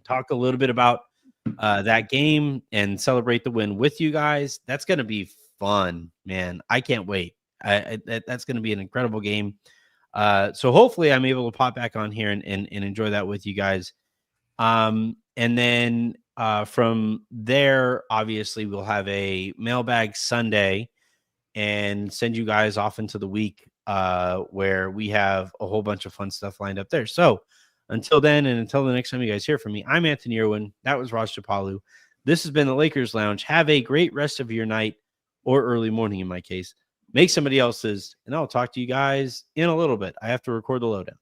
talk a little bit about that game and celebrate the win with you guys. That's going to be fun, man. I can't wait. That's going to be an incredible game. So hopefully I'm able to pop back on here and enjoy that with you guys. And then from there, obviously, we'll have a mailbag Sunday and send you guys off into the week where we have a whole bunch of fun stuff lined up there. So until then, and until the next time you guys hear from me, I'm Anthony Irwin. That was Raj Chapalu. This has been the Lakers Lounge. Have a great rest of your night, or early morning in my case. Make somebody else's, and I'll talk to you guys in a little bit. I have to record the lowdown.